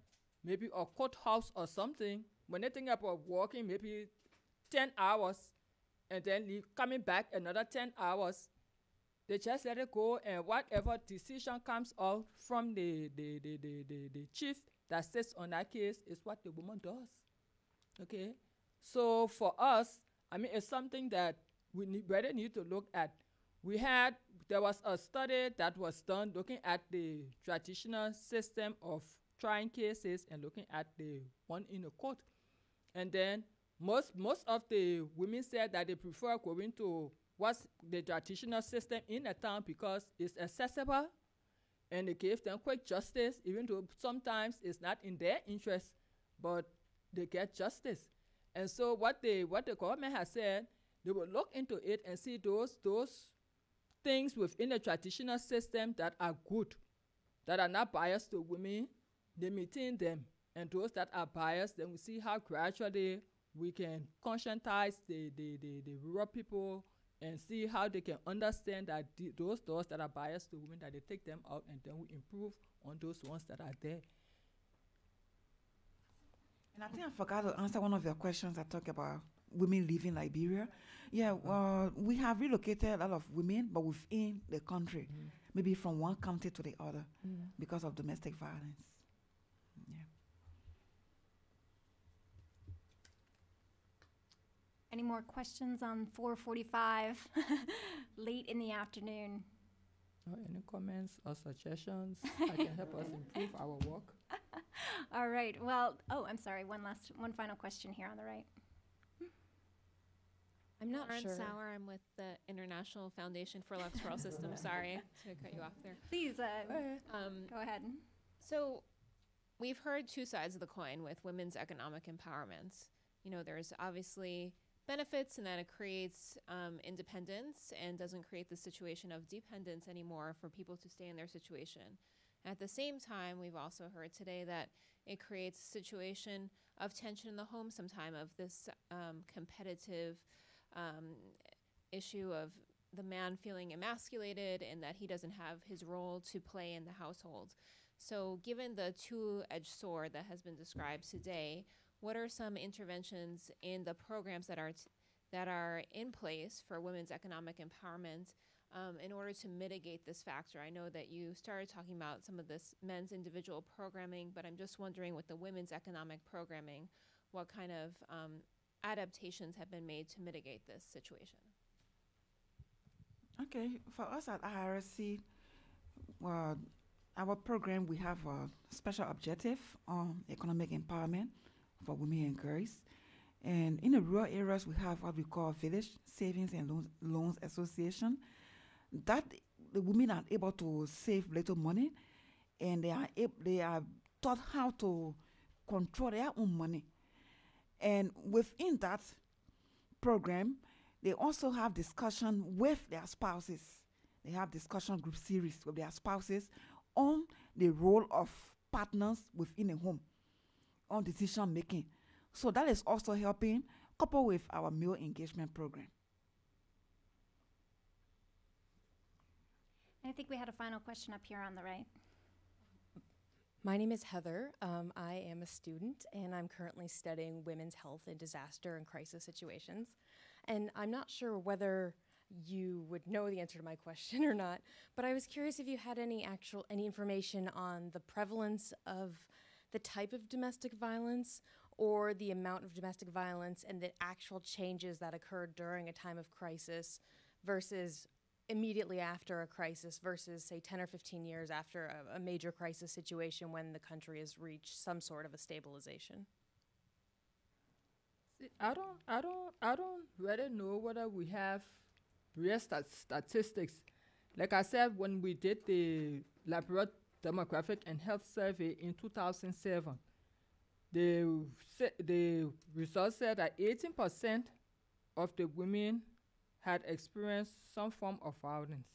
maybe a courthouse or something, when they think about walking maybe 10 hours and then coming back another 10 hours, they just let it go, and whatever decision comes out from the chief that sits on that case is what the woman does. Okay? So for us, I mean, it's something that we really need to look at. There was a study that was done looking at the traditional system of trying cases and looking at the one in the court. And then most of the women said that they prefer going to what's the traditional system in a town because it's accessible and it gives them quick justice, even though sometimes it's not in their interest, but they get justice. And so what the government has said, they will look into it and see those things within the traditional system that are good, that are not biased to women, they maintain them. And those that are biased, then we see how gradually we can conscientize the rural people and see how they can understand that those laws that are biased to women, that they take them out and then we improve on those ones that are there. And I think I forgot to answer one of your questions that talk about women leaving Liberia. Yeah, we have relocated a lot of women, but within the country, maybe from one county to the other because of domestic violence. Yeah. Any more questions on 4:45, late in the afternoon? Any comments or suggestions that can help us improve our work? All right. Well, I'm sorry. One final question here on the right. I'm not Lauren sure. Sauer. I'm with the International Foundation for Electoral Systems. Sorry to cut you off there. Please go ahead. So we've heard two sides of the coin with women's economic empowerment. You know, there's obviously benefits in that it creates independence and doesn't create the situation of dependence anymore for people to stay in their situation. At the same time, we've also heard today that it creates a situation of tension in the home sometime, of this competitive issue of the man feeling emasculated and that he doesn't have his role to play in the household. So given the two-edged sword that has been described today, what are some interventions in the programs that are in place for women's economic empowerment in order to mitigate this factor? I know that you started talking about some of this men's individual programming, but I'm just wondering with the women's economic programming, what kind of adaptations have been made to mitigate this situation? Okay, for us at IRC, our program, we have a special objective on economic empowerment for women and girls. And in the rural areas, we have what we call Village Savings and Loans Association. That the women are able to save little money, and they are taught how to control their own money. And within that program, they also have discussion with their spouses. They have discussion group series with their spouses on the role of partners within a home, on decision making. So that is also helping, coupled with our male engagement program. I think we had a final question up here on the right. My name is Heather. I am a student, and I'm currently studying women's health in disaster and crisis situations. And I'm not sure whether you would know the answer to my question or not, but I was curious if you had any information on the prevalence of the type of domestic violence or the amount of domestic violence and the actual changes that occurred during a time of crisis versus immediately after a crisis versus, say, 10 or 15 years after a major crisis situation when the country has reached some sort of a stabilization. I don't really know whether we have real statistics. Like I said, when we did the Liberia Demographic and Health Survey in 2007, the results said that 18% of the women had experienced some form of violence,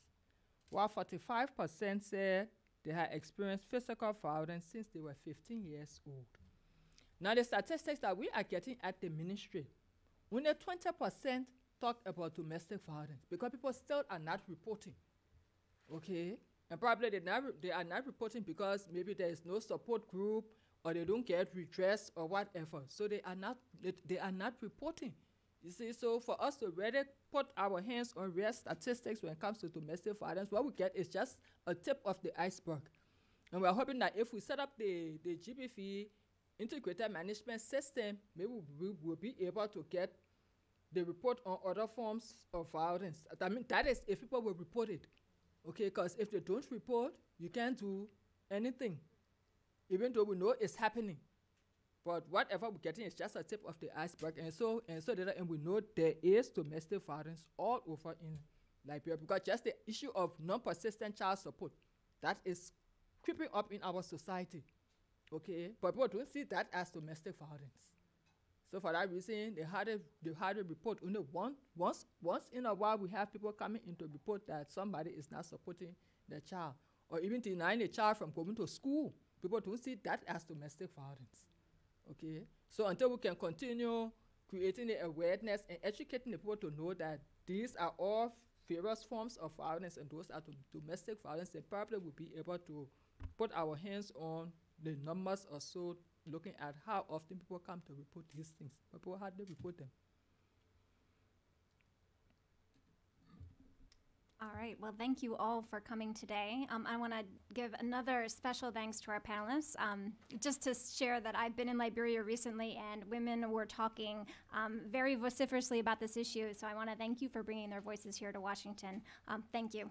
while 45% said they had experienced physical violence since they were 15 years old. Now, the statistics that we are getting at the ministry, only 20% talk about domestic violence because people still are not reporting, okay? And probably they are not reporting because maybe there is no support group or they don't get redress or whatever. So they are not reporting. You see, so for us to really put our hands on real statistics when it comes to domestic violence, what we get is just a tip of the iceberg. And we're hoping that if we set up the GBV integrated management system, maybe we will be able to get the report on other forms of violence. I mean, that is if people will report it, okay? Because if they don't report, you can't do anything, even though we know it's happening. But whatever we're getting is just a tip of the iceberg, and we know there is domestic violence all over in Liberia because just the issue of non-persistent child support, that is creeping up in our society, okay? But people don't see that as domestic violence. So for that reason, they had a report only once in a while. We have people coming in to report that somebody is not supporting their child or even denying a child from going to school. People don't see that as domestic violence. Okay, so until we can continue creating the awareness and educating the people to know that these are all various forms of violence and those are domestic violence, then probably we'll be able to put our hands on the numbers or so, looking at how often people come to report these things. But people hardly report them. All right, well, thank you all for coming today. I want to give another special thanks to our panelists. Just to share that I've been in Liberia recently and women were talking very vociferously about this issue, so I want to thank you for bringing their voices here to Washington. Thank you.